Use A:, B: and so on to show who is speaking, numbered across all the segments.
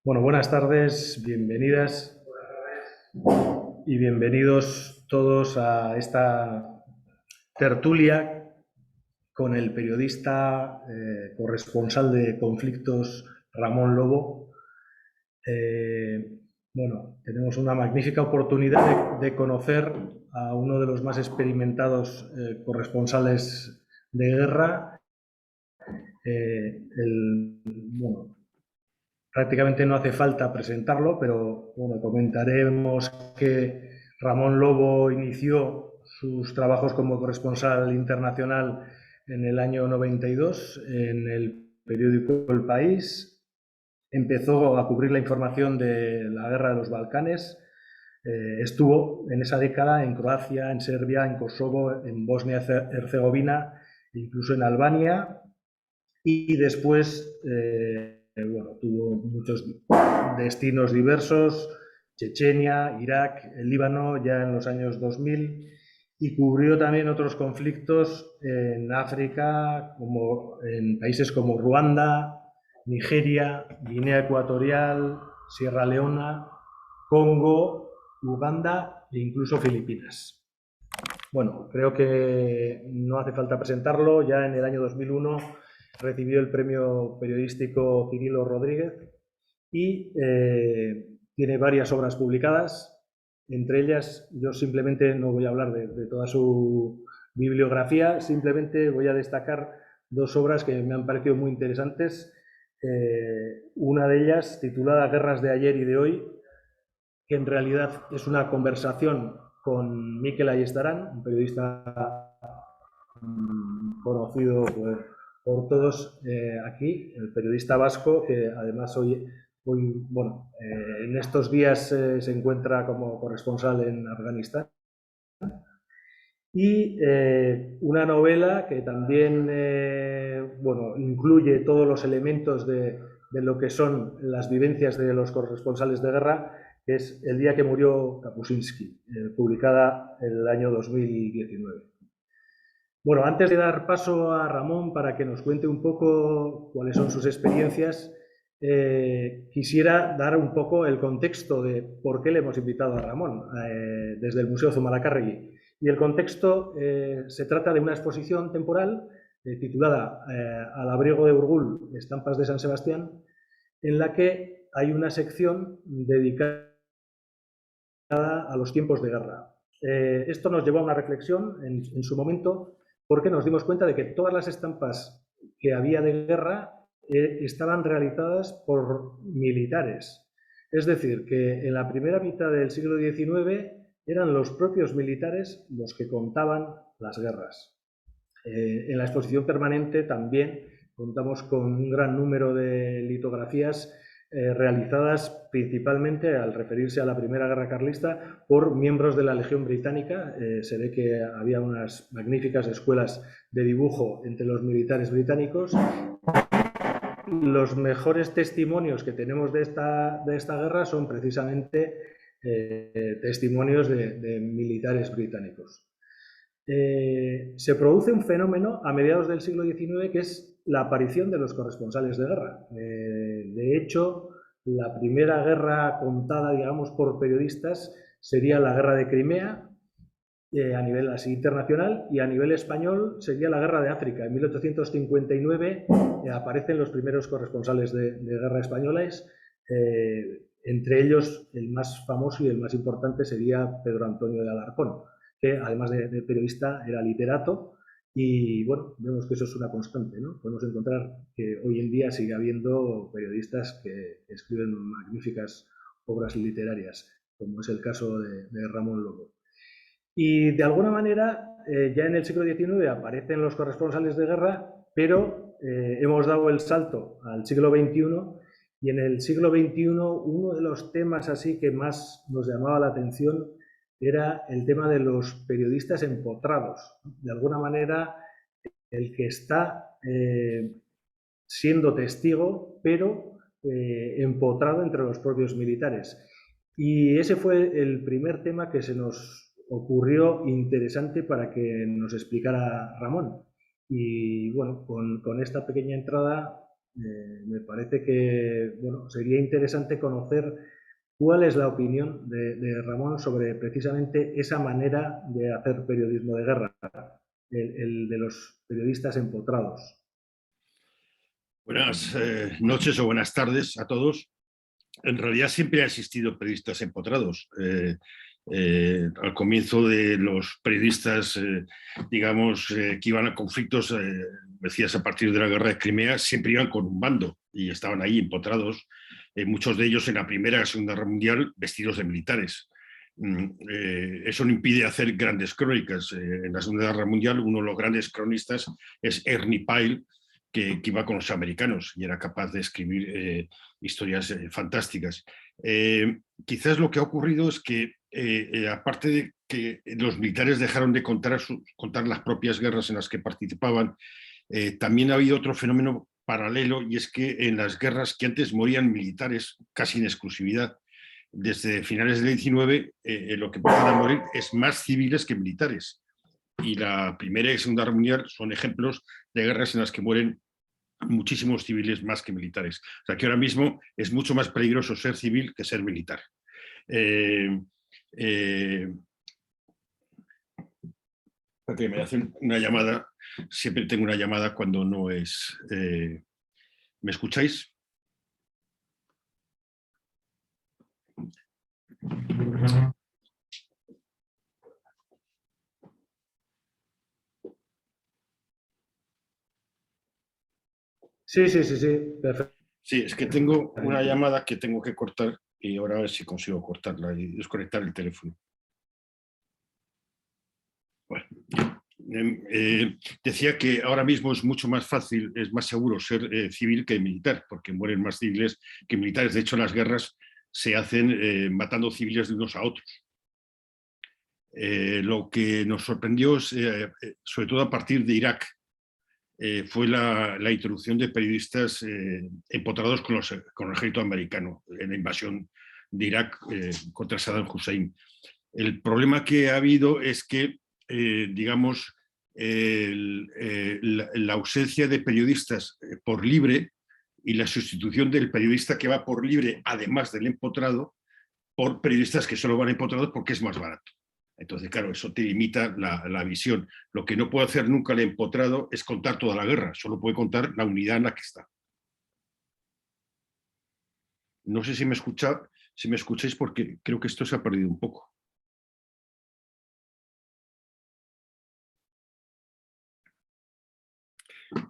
A: Bueno, buenas tardes, bienvenidas y bienvenidos todos a esta tertulia con el periodista corresponsal de conflictos Ramón Lobo. Eh, Tenemos una magnífica oportunidad de conocer a uno de los más experimentados corresponsales de guerra. Bueno, prácticamente no hace falta presentarlo, pero bueno, comentaremos que Ramón Lobo inició sus trabajos como corresponsal internacional en el año 92 en el periódico El País. Empezó a cubrir la información de la guerra de los Balcanes. Estuvo en esa década en Croacia, en Serbia, en Kosovo, en Bosnia-Herzegovina, incluso en Albania, y después, tuvo muchos destinos diversos: Chechenia, Irak, el Líbano, ya en los años 2000, y cubrió también otros conflictos en África, como en países como Ruanda, Nigeria, Guinea Ecuatorial, Sierra Leona, Congo, Uganda e incluso Filipinas. Bueno, creo que no hace falta presentarlo. Ya en el año 2001 recibió el premio periodístico Cirilo Rodríguez y tiene varias obras publicadas. Entre ellas, yo simplemente no voy a hablar de toda su bibliografía, simplemente voy a destacar dos obras que me han parecido muy interesantes. Una de ellas, titulada Guerras de ayer y de hoy, que en realidad es una conversación con Mikel Ayestarán, un periodista conocido por todos aquí, el periodista vasco, que además en estos días se encuentra como corresponsal en Afganistán. Y una novela que también incluye todos los elementos de lo que son las vivencias de los corresponsales de guerra, que es El día que murió Kapuscinski, publicada en el año 2019. Bueno, antes de dar paso a Ramón para que nos cuente un poco cuáles son sus experiencias, quisiera dar un poco el contexto de por qué le hemos invitado a Ramón desde el Museo Zumalacárregui. Y el contexto se trata de una exposición temporal titulada Al abrigo de Urgul, estampas de San Sebastián, en la que hay una sección dedicada a los tiempos de guerra. Esto nos llevó a una reflexión en su momento, porque nos dimos cuenta de que todas las estampas que había de guerra estaban realizadas por militares. Es decir, que en la primera mitad del siglo XIX eran los propios militares los que contaban las guerras. En la exposición permanente también contamos con un gran número de litografías realizadas principalmente, al referirse a la Primera Guerra Carlista, por miembros de la Legión Británica. Se ve que había unas magníficas escuelas de dibujo entre los militares británicos. Los mejores testimonios que tenemos de esta guerra son precisamente testimonios de militares británicos. Se produce un fenómeno a mediados del siglo XIX, que es la aparición de los corresponsales de guerra. De hecho, la primera guerra contada, digamos, por periodistas sería la guerra de Crimea, a nivel así internacional, y a nivel español sería la guerra de África. En 1859 aparecen los primeros corresponsales de guerra españoles. Entre ellos, el más famoso y el más importante sería Pedro Antonio de Alarcón, que además de periodista era literato. Y bueno, vemos que eso es una constante, ¿no? Podemos encontrar que hoy en día sigue habiendo periodistas que escriben magníficas obras literarias, como es el caso de Ramón Lobo. Y de alguna manera, ya en el siglo XIX aparecen los corresponsales de guerra, pero hemos dado el salto al siglo XXI, y en el siglo XXI uno de los temas así que más nos llamaba la atención era el tema de los periodistas empotrados. De alguna manera, el que está siendo testigo, pero empotrado entre los propios militares. Y ese fue el primer tema que se nos ocurrió interesante para que nos explicara Ramón. Y bueno, con esta pequeña entrada Me parece que bueno, sería interesante conocer cuál es la opinión de Ramón sobre precisamente esa manera de hacer periodismo de guerra, el de los periodistas empotrados.
B: Buenas noches o buenas tardes a todos. En realidad siempre ha existido periodistas empotrados. Al comienzo de los periodistas, digamos, que iban a conflictos, decías a partir de la guerra de Crimea, siempre iban con un bando y estaban ahí empotrados, muchos de ellos en la Primera y la Segunda Guerra Mundial vestidos de militares. Eso no impide hacer grandes crónicas. En la Segunda Guerra Mundial uno de los grandes cronistas es Ernie Pyle, que iba con los americanos y era capaz de escribir historias fantásticas. Quizás lo que ha ocurrido es que, aparte de que los militares dejaron de contar las propias guerras en las que participaban, también ha habido otro fenómeno paralelo, y es que en las guerras que antes morían militares casi en exclusividad, desde finales del 19, lo que empiezan a morir es más civiles que militares. Y la Primera y Segunda Guerra Mundial son ejemplos de guerras en las que mueren muchísimos civiles más que militares. O sea que ahora mismo es mucho más peligroso ser civil que ser militar. Porque me hacen una llamada, siempre tengo una llamada cuando no es... ¿Me escucháis?
A: Sí, sí, sí, sí, perfecto.
B: Sí, es que tengo una llamada que tengo que cortar y ahora a ver si consigo cortarla y desconectar el teléfono. Bueno, decía que ahora mismo es mucho más fácil, es más seguro ser civil que militar, porque mueren más civiles que militares. De hecho, las guerras se hacen matando civiles de unos a otros. Lo que nos sorprendió, sobre todo a partir de Irak, fue la introducción de periodistas empotrados con el ejército americano en la invasión de Irak contra Saddam Hussein. El problema que ha habido es que, digamos, la ausencia de periodistas por libre y la sustitución del periodista que va por libre, además del empotrado, por periodistas que solo van empotrados porque es más barato. Entonces, claro, eso te limita la visión. Lo que no puede hacer nunca el empotrado es contar toda la guerra, solo puede contar la unidad en la que está. No sé si me escucháis, porque creo que esto se ha perdido un poco.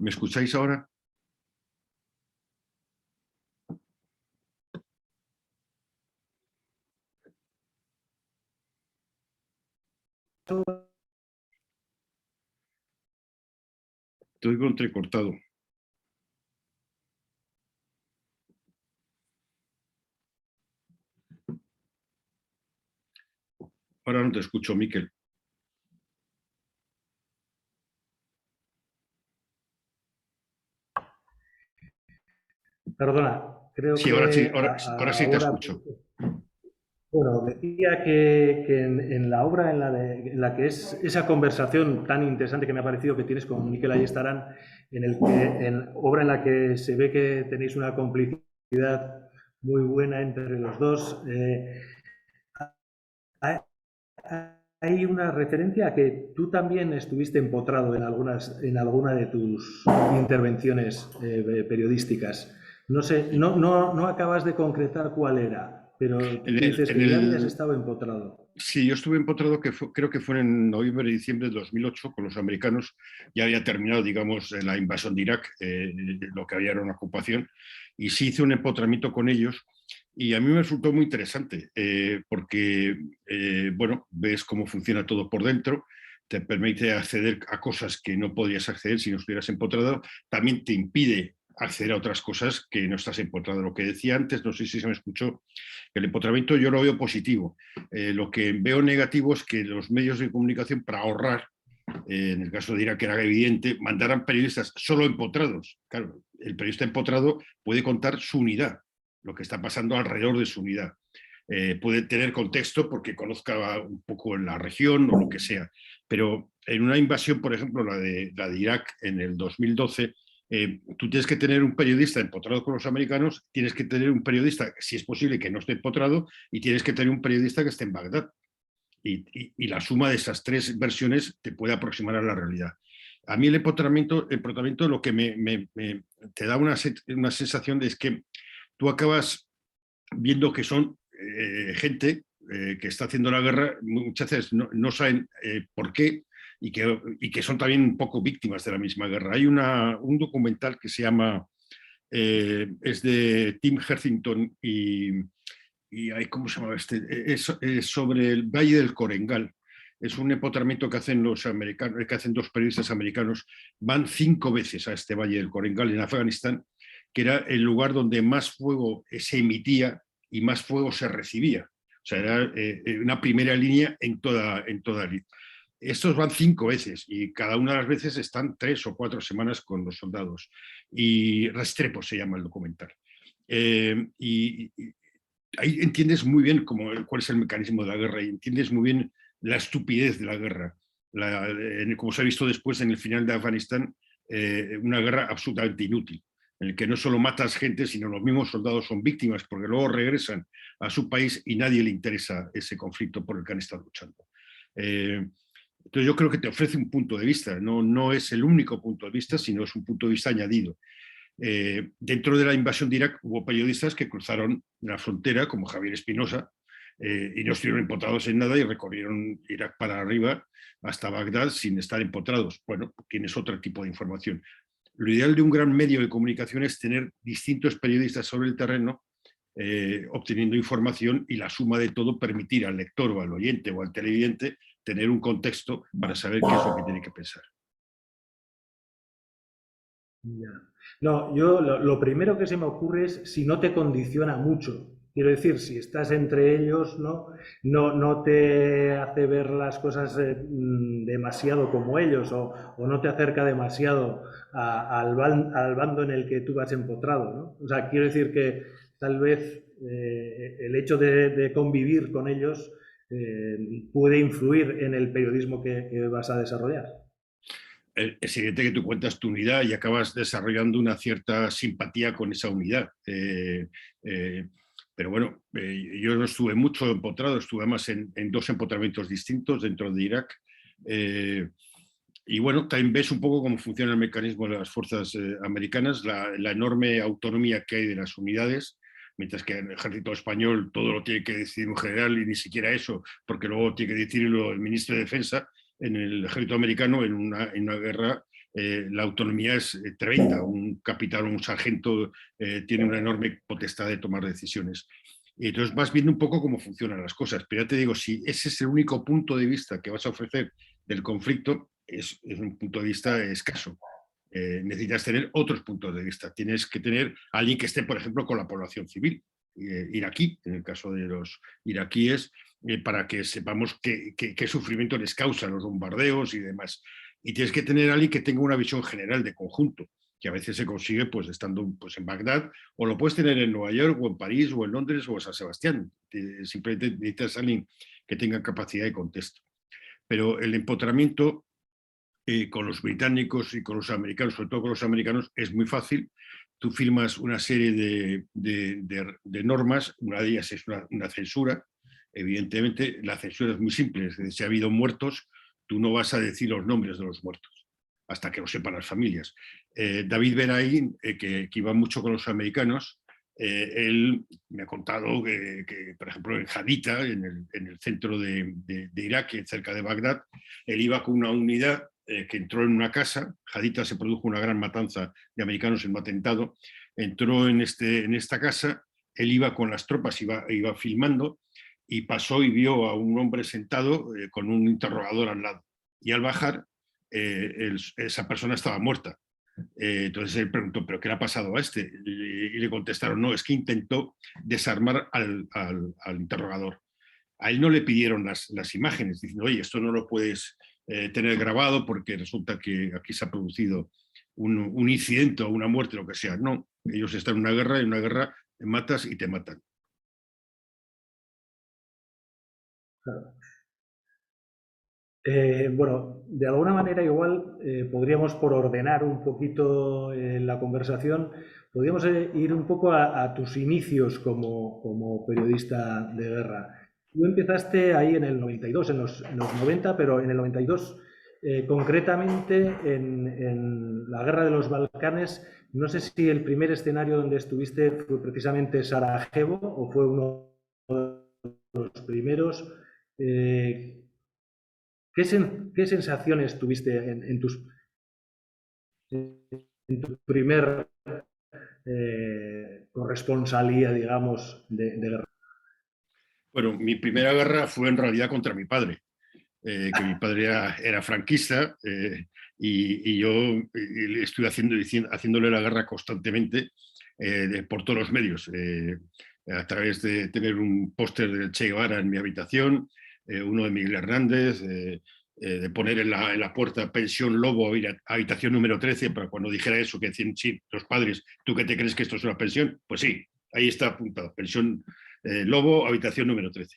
B: ¿Me escucháis ahora? Te oigo entrecortado. Ahora no te escucho, Miquel.
A: Perdona, creo
B: Sí, ahora sí,
A: que
B: ahora sí te
A: ahora...
B: escucho.
A: Bueno, decía que en la obra en la que es esa conversación tan interesante que me ha parecido que tienes con Miquel Ayestarán, obra en la que se ve que tenéis una complicidad muy buena entre los dos, hay una referencia a que tú también estuviste empotrado en alguna de tus intervenciones periodísticas. No sé, no acabas de concretar cuál era, pero
B: En
A: tú
B: el,
A: dices
B: en
A: que ya habías
B: el,
A: estado empotrado.
B: sí, yo estuve empotrado, creo que fue en noviembre y diciembre de 2008 con los americanos. Ya había terminado, digamos, la invasión de Irak, lo que había era una ocupación, y sí hice un empotramiento con ellos. Y a mí me resultó muy interesante, porque, bueno, ves cómo funciona todo por dentro, te permite acceder a cosas que no podrías acceder si no estuvieras empotrado, también te impide acceder a otras cosas que no estás empotrado. Lo que decía antes, no sé si se me escuchó, el empotramiento yo lo veo positivo. Lo que veo negativo es que los medios de comunicación, para ahorrar, en el caso de Irak era evidente, mandaran periodistas solo empotrados. Claro, el periodista empotrado puede contar su unidad, lo que está pasando alrededor de su unidad. Puede tener contexto porque conozca un poco la región o lo que sea, pero en una invasión, por ejemplo, la de Irak en el 2012, Tú tienes que tener un periodista empotrado con los americanos, tienes que tener un periodista, si es posible, que no esté empotrado, y tienes que tener un periodista que esté en Bagdad. Y la suma de esas tres versiones te puede aproximar a la realidad. A mí el empotramiento lo que te da una sensación de es que tú acabas viendo que son gente que está haciendo la guerra, muchas veces no saben por qué, y que son también un poco víctimas de la misma guerra. Hay un documental que se llama, es de Tim Hetherington ¿cómo se llama este? Es sobre el Valle del Corengal. Es un empotramiento que hacen los americanos, que hacen dos periodistas americanos. Van 5 veces a este Valle del Corengal en Afganistán, que era el lugar donde más fuego se emitía y más fuego se recibía. O sea, era una primera línea en toda línea. Estos van 5 veces y cada una de las veces están 3 o 4 semanas con los soldados. Y Restrepo se llama el documental. Ahí entiendes muy bien cuál es el mecanismo de la guerra y entiendes muy bien la estupidez de la guerra. Como se ha visto después en el final de Afganistán, una guerra absolutamente inútil, en el que no solo matas gente, sino los mismos soldados son víctimas porque luego regresan a su país y nadie le interesa ese conflicto por el que han estado luchando. Entonces yo creo que te ofrece un punto de vista, no es el único punto de vista, sino es un punto de vista añadido. Dentro de la invasión de Irak hubo periodistas que cruzaron la frontera, como Javier Espinosa, y no estuvieron empotrados en nada y recorrieron Irak para arriba hasta Bagdad sin estar empotrados. Bueno, tienes otro tipo de información. Lo ideal de un gran medio de comunicación es tener distintos periodistas sobre el terreno, obteniendo información, y la suma de todo permitir al lector o al oyente o al televidente tener un contexto para saber qué es lo que tiene que pensar.
A: Ya. No, yo lo primero que se me ocurre es si no te condiciona mucho. Quiero decir, si estás entre ellos, no te hace ver las cosas demasiado como ellos, o no te acerca demasiado al bando en el que tú vas empotrado, ¿no? O sea, quiero decir que tal vez el hecho de convivir con ellos puede influir en el periodismo que vas a desarrollar.
B: Es evidente que tú cuentas tu unidad y acabas desarrollando una cierta simpatía con esa unidad. Pero bueno, yo no estuve mucho empotrado, estuve más en 2 empotramientos distintos dentro de Irak. Y bueno, también ves un poco cómo funciona el mecanismo de las fuerzas americanas, la enorme autonomía que hay de las unidades, mientras que en el ejército español todo lo tiene que decidir un general, y ni siquiera eso, porque luego tiene que decidirlo el ministro de Defensa. En el ejército americano, en una guerra, la autonomía es tremenda. Un capitán o un sargento tiene una enorme potestad de tomar decisiones. Y entonces vas viendo un poco cómo funcionan las cosas. Pero ya te digo, si ese es el único punto de vista que vas a ofrecer del conflicto, es un punto de vista escaso. Necesitas tener otros puntos de vista. Tienes que tener a alguien que esté, por ejemplo, con la población civil iraquí, en el caso de los iraquíes, para que sepamos qué sufrimiento les causan los bombardeos y demás. Y tienes que tener a alguien que tenga una visión general de conjunto, que a veces se consigue pues estando pues en Bagdad, o lo puedes tener en Nueva York, o en París, o en Londres, o en San Sebastián. Simplemente necesitas a alguien que tenga capacidad de contexto. Pero el empotramiento con los británicos y con los americanos, sobre todo con los americanos, es muy fácil. Tú firmas una serie de normas, una de ellas es una censura. Evidentemente, la censura es muy simple. Es decir, si ha habido muertos, tú no vas a decir los nombres de los muertos hasta que lo sepan las familias. David Beraín, que iba mucho con los americanos, él me ha contado que, por ejemplo, en Haditha, en el centro de Irak, cerca de Bagdad, él iba con una unidad que entró en una casa. Haditha se produjo una gran matanza de americanos en un atentado. Entró en esta casa, él iba con las tropas, iba filmando, y pasó y vio a un hombre sentado con un interrogador al lado. Y al bajar, esa persona estaba muerta. Entonces él preguntó, ¿pero qué le ha pasado a este? Y le contestaron, no, es que intentó desarmar al interrogador. A él no le pidieron las imágenes, diciendo, oye, esto no lo puedes tener grabado porque resulta que aquí se ha producido un incidente o una muerte, lo que sea. No, ellos están en una guerra te matas y te matan.
A: Claro. Bueno, de alguna manera igual podríamos, por ordenar un poquito la conversación, podríamos ir un poco a tus inicios como periodista de guerra. Tú empezaste ahí en el 92, en los 90, pero en el 92, concretamente en la Guerra de los Balcanes. No sé si el primer escenario donde estuviste fue precisamente Sarajevo o fue uno de los primeros. Eh, ¿Qué sensaciones tuviste en tu primer corresponsalía, digamos, de guerra?
B: Bueno, mi primera guerra fue en realidad contra mi padre, que mi padre era franquista, y yo le estuve haciéndole la guerra constantemente, por todos los medios, a través de tener un póster de Che Guevara en mi habitación, uno de Miguel Hernández, de poner en la puerta pensión Lobo, habitación número 13, para cuando dijera eso, que decían, sí, los padres, ¿tú qué te crees que esto es una pensión? Pues sí, ahí está apuntado, pensión Lobo, habitación número 13.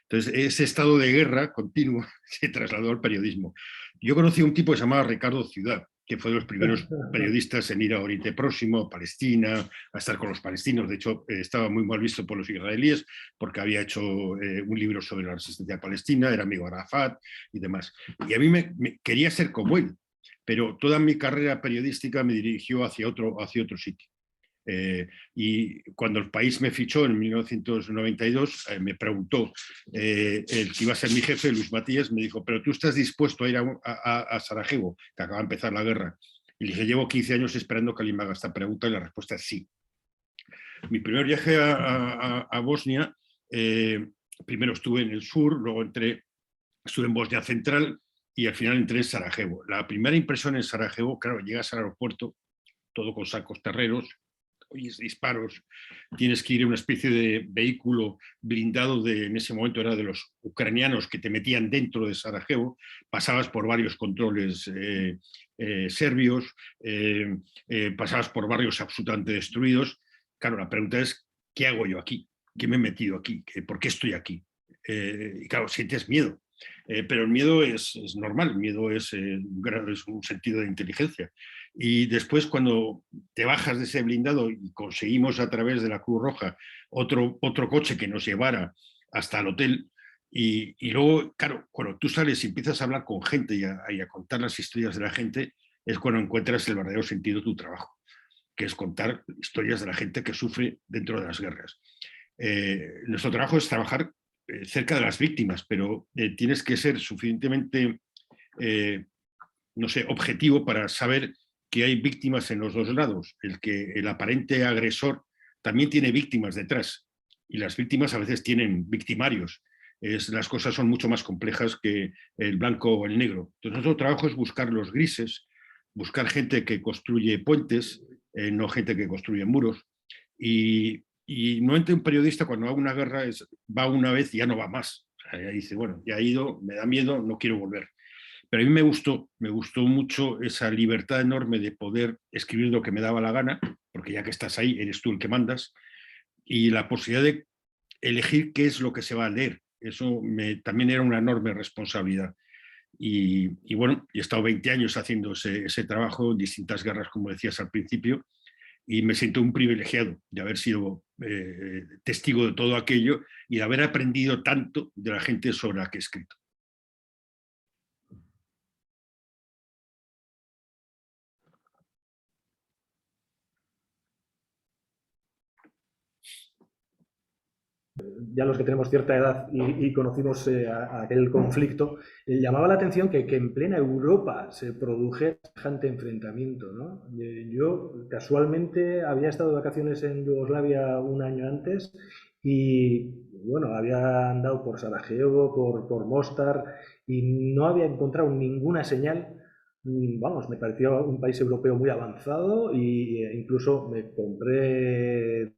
B: Entonces, ese estado de guerra continuo se trasladó al periodismo. Yo conocí a un tipo que se llamaba Ricardo Ciudad, que fue de los primeros periodistas en ir a Oriente Próximo, a Palestina, a estar con los palestinos. De hecho, estaba muy mal visto por los israelíes porque había hecho un libro sobre la resistencia palestina, era amigo de Arafat y demás. Y a mí me quería ser como él, pero toda mi carrera periodística me dirigió hacia otro sitio. Y cuando el país me fichó en 1992, me preguntó el que iba a ser mi jefe, Luis Matías, me dijo, pero tú estás dispuesto a ir a Sarajevo, que acaba de empezar la guerra. Y le dije, llevo 15 años esperando que alguien me haga esta pregunta, y la respuesta es sí. Mi primer viaje a Bosnia, primero estuve en el sur, luego estuve en Bosnia Central y al final entré en Sarajevo. La primera impresión en Sarajevo, claro, llegas al aeropuerto, todo con sacos terreros, oyes disparos, tienes que ir en una especie de vehículo blindado, en ese momento era de los ucranianos, que te metían dentro de Sarajevo, pasabas por varios controles serbios, pasabas por barrios absolutamente destruidos. Claro, la pregunta es, ¿qué hago yo aquí? ¿Qué me he metido aquí? ¿Por qué estoy aquí? Y claro, sientes miedo. Pero el miedo es normal, el miedo es un sentido de inteligencia. Y después, cuando te bajas de ese blindado y conseguimos a través de la Cruz Roja otro coche que nos llevara hasta el hotel, y luego, claro, cuando tú sales y empiezas a hablar con gente y a contar las historias de la gente, es cuando encuentras el verdadero sentido de tu trabajo, que es contar historias de la gente que sufre dentro de las guerras. Nuestro trabajo es trabajar cerca de las víctimas, pero tienes que ser suficientemente, no sé, objetivo para saber que hay víctimas en los dos lados. El aparente agresor también tiene víctimas detrás, y las víctimas a veces tienen victimarios. Las cosas son mucho más complejas que el blanco o el negro. Entonces, nuestro trabajo es buscar los grises, buscar gente que construye puentes, no gente que construye muros. Y normalmente un periodista, cuando va a una guerra, va una vez y ya no va más. O sea, ya dice, bueno, ya he ido, me da miedo, no quiero volver. Pero a mí me gustó mucho esa libertad enorme de poder escribir lo que me daba la gana, porque ya que estás ahí, eres tú el que mandas, y la posibilidad de elegir qué es lo que se va a leer. Eso también era una enorme responsabilidad. Y bueno, he estado 20 años haciendo ese trabajo en distintas guerras, como decías al principio, y me siento un privilegiado de haber sido testigo de todo aquello y de haber aprendido tanto de la gente sobre la que he escrito.
A: Ya los que tenemos cierta edad y conocimos aquel conflicto, llamaba la atención que en plena Europa se produjera semejante enfrentamiento, ¿no? Yo casualmente había estado de vacaciones en Yugoslavia un año antes y bueno, había andado por Sarajevo, por Mostar, y no había encontrado ninguna señal. Vamos, me pareció un país europeo muy avanzado, y incluso me compré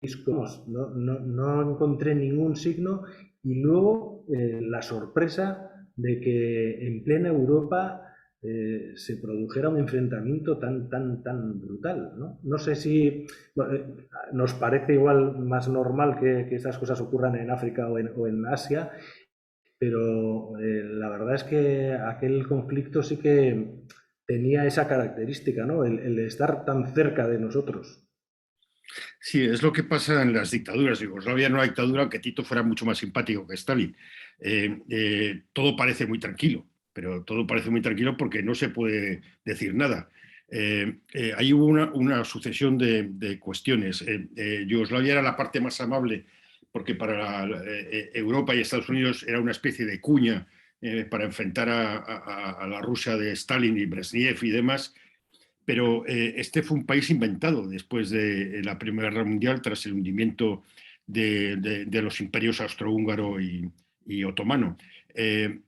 A: discos, no encontré ningún signo, y luego la sorpresa de que en plena Europa se produjera un enfrentamiento tan brutal, ¿no? No sé si bueno, nos parece igual más normal que esas cosas ocurran en África o en Asia, pero la verdad es que aquel conflicto sí que tenía esa característica, ¿no? El estar tan cerca de nosotros.
B: Sí, es lo que pasa en las dictaduras. Yugoslavia era una dictadura, aunque Tito fuera mucho más simpático que Stalin. Todo parece muy tranquilo, pero todo parece muy tranquilo porque no se puede decir nada. Ahí hubo una sucesión de cuestiones. Yugoslavia era la parte más amable porque para Europa y Estados Unidos era una especie de cuña para enfrentar a la Rusia de Stalin y Brezhnev y demás, pero este fue un país inventado después de la Primera Guerra Mundial, tras el hundimiento de los imperios austrohúngaro y otomano. Eh,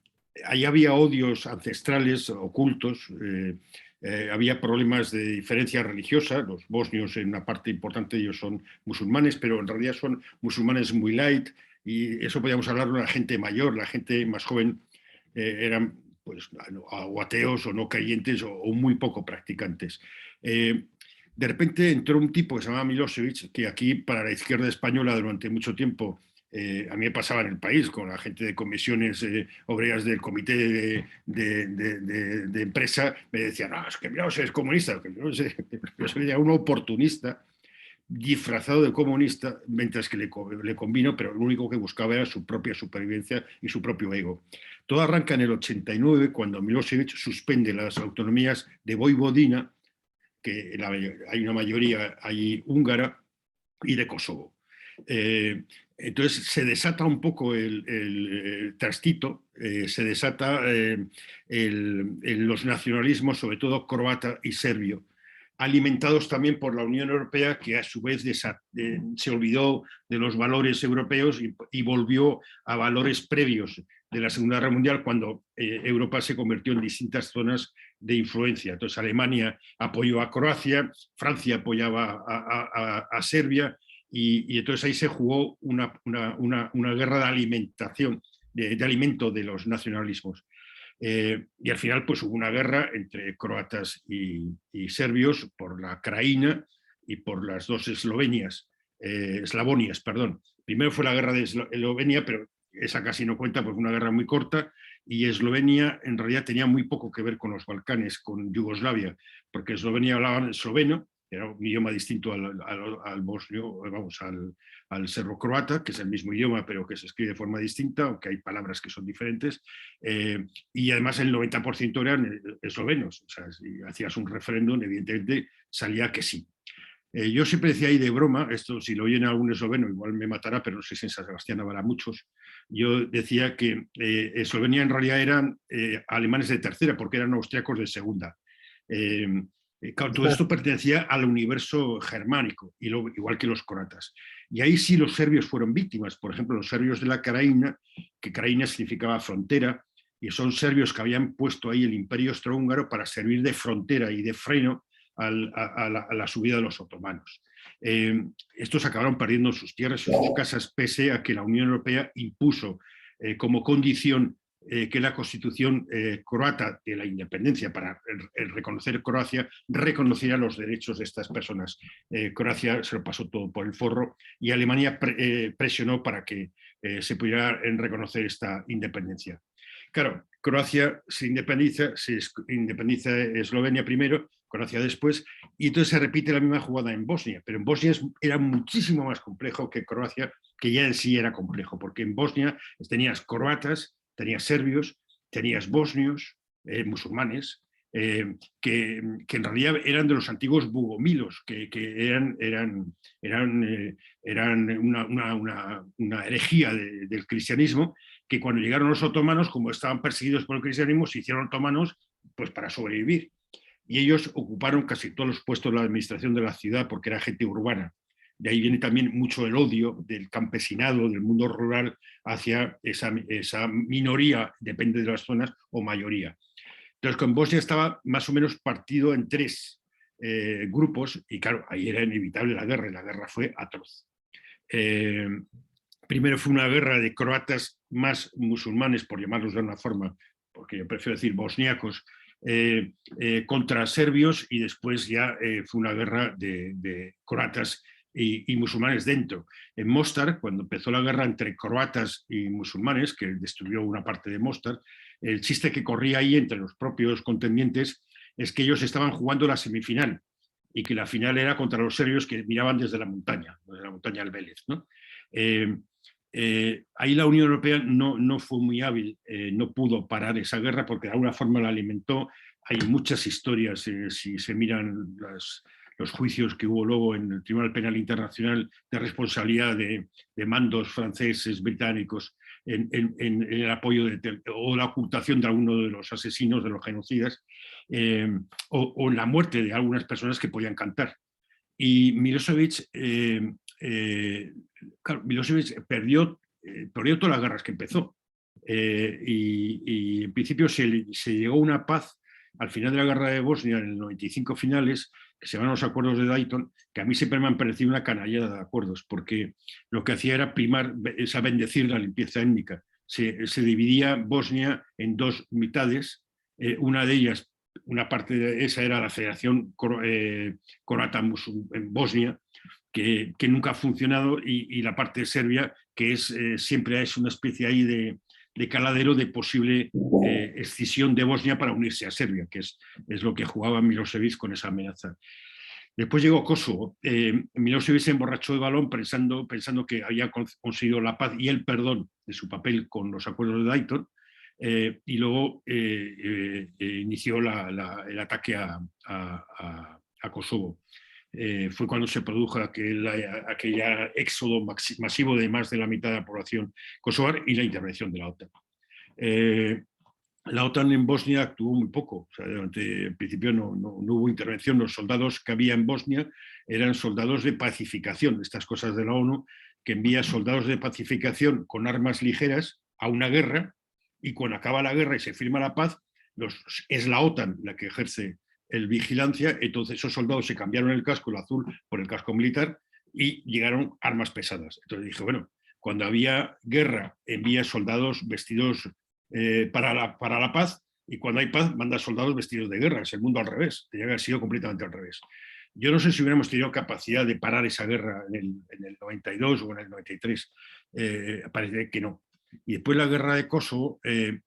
B: Ahí había odios ancestrales ocultos, había problemas de diferencia religiosa. Los bosnios, en una parte importante de ellos, son musulmanes, pero en realidad son musulmanes muy light, y eso podíamos hablarlo de la gente mayor. La gente más joven eran pues, o ateos o no creyentes o muy poco practicantes. De repente entró un tipo que se llamaba Milosevic, que aquí para la izquierda española durante mucho tiempo, a mí me pasaba en el país con la gente de comisiones obreras del comité de empresa, me decían, no, es que Milosevic es comunista, que Milosevic era un oportunista disfrazado de comunista, mientras que le convino, pero lo único que buscaba era su propia supervivencia y su propio ego. Todo arranca en el 89, cuando Milosevic suspende las autonomías de Voivodina, que hay una mayoría ahí húngara, y de Kosovo. Entonces se desata un poco el trastito, se desata los nacionalismos, sobre todo croata y serbio, alimentados también por la Unión Europea, que a su vez se olvidó de los valores europeos y volvió a valores previos de la Segunda Guerra Mundial, cuando Europa se convirtió en distintas zonas de influencia. Entonces Alemania apoyó a Croacia, Francia apoyaba a Serbia, y entonces ahí se jugó una guerra de alimentación, de alimento de los nacionalismos. Y al final pues hubo una guerra entre croatas y serbios por la Krajina y por las dos Eslavonias, perdón. Primero fue la guerra de Eslovenia, pero esa casi no cuenta porque fue una guerra muy corta, y Eslovenia en realidad tenía muy poco que ver con los Balcanes, con Yugoslavia, porque Eslovenia hablaban esloveno, era un idioma distinto al bosnio, vamos, al serbo-croata, que es el mismo idioma, pero que se escribe de forma distinta, aunque hay palabras que son diferentes. Y además el 90% eran eslovenos. O sea, si hacías un referéndum, evidentemente salía que sí. Yo siempre decía ahí de broma, esto si lo oyen algún esloveno igual me matará, pero no sé si en San Sebastián habrá muchos. Yo decía que Eslovenia en realidad eran alemanes de tercera, porque eran austriacos de segunda. Eh, claro, todo esto pertenecía al universo germánico, igual que los croatas. Y ahí sí los serbios fueron víctimas. Por ejemplo, los serbios de la Krajina, que Krajina significaba frontera, y son serbios que habían puesto ahí el imperio austrohúngaro para servir de frontera y de freno a la subida de los otomanos. Estos acabaron perdiendo sus tierras y sus casas, pese a que la Unión Europea impuso como condición que la constitución croata de la independencia, para reconocer Croacia, reconociera los derechos de estas personas. Croacia se lo pasó todo por el forro, y Alemania presionó para que se pudiera reconocer esta independencia. Claro, Croacia se independiza Eslovenia primero, Croacia después, y entonces se repite la misma jugada en Bosnia, pero en Bosnia era muchísimo más complejo que Croacia, que ya en sí era complejo, porque en Bosnia tenías croatas, tenías serbios, tenías bosnios, musulmanes, que en realidad eran de los antiguos bugomilos, que eran una herejía del cristianismo, que cuando llegaron los otomanos, como estaban perseguidos por el cristianismo, se hicieron otomanos pues para sobrevivir. Y ellos ocuparon casi todos los puestos de la administración de la ciudad porque era gente urbana. De ahí viene también mucho el odio del campesinado, del mundo rural, hacia esa minoría, depende de las zonas, o mayoría. Entonces, con Bosnia estaba más o menos partido en tres grupos, y claro, ahí era inevitable la guerra, y la guerra fue atroz. Primero fue una guerra de croatas más musulmanes, por llamarlos de una forma, porque yo prefiero decir bosniacos, contra serbios, y después ya fue una guerra de croatas y musulmanes dentro. En Mostar, cuando empezó la guerra entre croatas y musulmanes, que destruyó una parte de Mostar, el chiste que corría ahí entre los propios contendientes es que ellos estaban jugando la semifinal y que la final era contra los serbios que miraban desde la montaña del Vélez, ¿no? Ahí la Unión Europea no fue muy hábil, no pudo parar esa guerra porque de alguna forma la alimentó. Hay muchas historias, si se miran los juicios que hubo luego en el Tribunal Penal Internacional de responsabilidad de mandos franceses, británicos, en el apoyo o la ocultación de alguno de los asesinos, de los genocidas, o la muerte de algunas personas que podían cantar. Y Milosevic, claro, Milosevic perdió todas las guerras que empezó. Y en principio se llegó a una paz al final de la guerra de Bosnia, en el 95 finales, que se llaman los acuerdos de Dayton, que a mí siempre me han parecido una canallada de acuerdos, porque lo que hacía era bendecir la limpieza étnica. Se dividía Bosnia en dos mitades, una de ellas, una parte de esa era la Federación Croata en Bosnia, que nunca ha funcionado, y la parte de Serbia, que siempre es una especie ahí de caladero de posible escisión de Bosnia para unirse a Serbia, que es lo que jugaba Milosevic con esa amenaza. Después llegó Kosovo. Milosevic se emborrachó de balón pensando que había conseguido la paz y el perdón de su papel con los acuerdos de Dayton, y luego inició el ataque a Kosovo. Fue cuando se produjo aquel éxodo masivo de más de la mitad de la población kosovar y la intervención de la OTAN. La OTAN en Bosnia actuó muy poco. O sea, en principio no hubo intervención. Los soldados que había en Bosnia eran soldados de pacificación, estas cosas de la ONU, que envía soldados de pacificación con armas ligeras a una guerra, y cuando acaba la guerra y se firma la paz, es la OTAN la que ejerce el vigilancia. Entonces esos soldados se cambiaron el casco, el azul, por el casco militar, y llegaron armas pesadas. Entonces dije, bueno, cuando había guerra envía soldados vestidos para la paz, y cuando hay paz manda soldados vestidos de guerra. Es el mundo al revés, tenía que haber sido completamente al revés. Yo no sé si hubiéramos tenido capacidad de parar esa guerra en el 92 o en el 93, parece que no. Y después la guerra de Kosovo,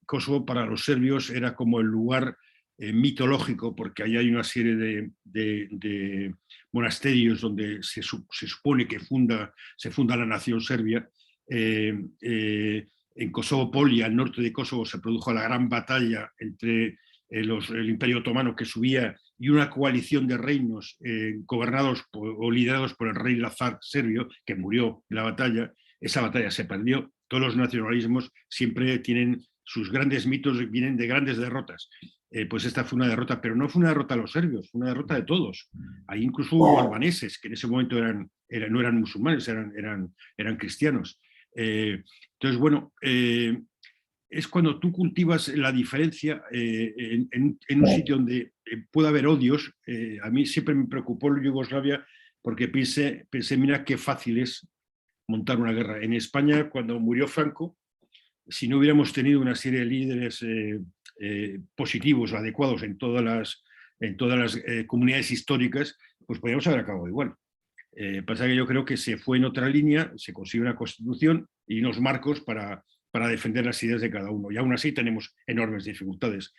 B: Kosovo para los serbios era como el lugar mitológico, porque ahí hay una serie de monasterios donde se supone que se funda la nación serbia. En Kosovo Polia, al norte de Kosovo, se produjo la gran batalla entre el Imperio Otomano, que subía, y una coalición de reinos gobernados o liderados por el rey Lazar serbio, que murió en la batalla. Esa batalla se perdió. Todos los nacionalismos siempre tienen sus grandes mitos, vienen de grandes derrotas. Pues esta fue una derrota, pero no fue una derrota de los serbios, fue una derrota de todos. Ahí incluso hubo albaneses, que en ese momento no eran musulmanes, eran cristianos. Entonces, bueno, es cuando tú cultivas la diferencia en un sitio donde puede haber odios. A mí siempre me preocupó Yugoslavia, porque pensé, mira qué fácil es montar una guerra. En España, cuando murió Franco, si no hubiéramos tenido una serie de líderes positivos o adecuados en todas las comunidades históricas, pues podríamos haber acabado igual. Pasa que yo creo que se fue en otra línea, se consiguió una constitución y unos marcos para defender las ideas de cada uno. Y aún así tenemos enormes dificultades.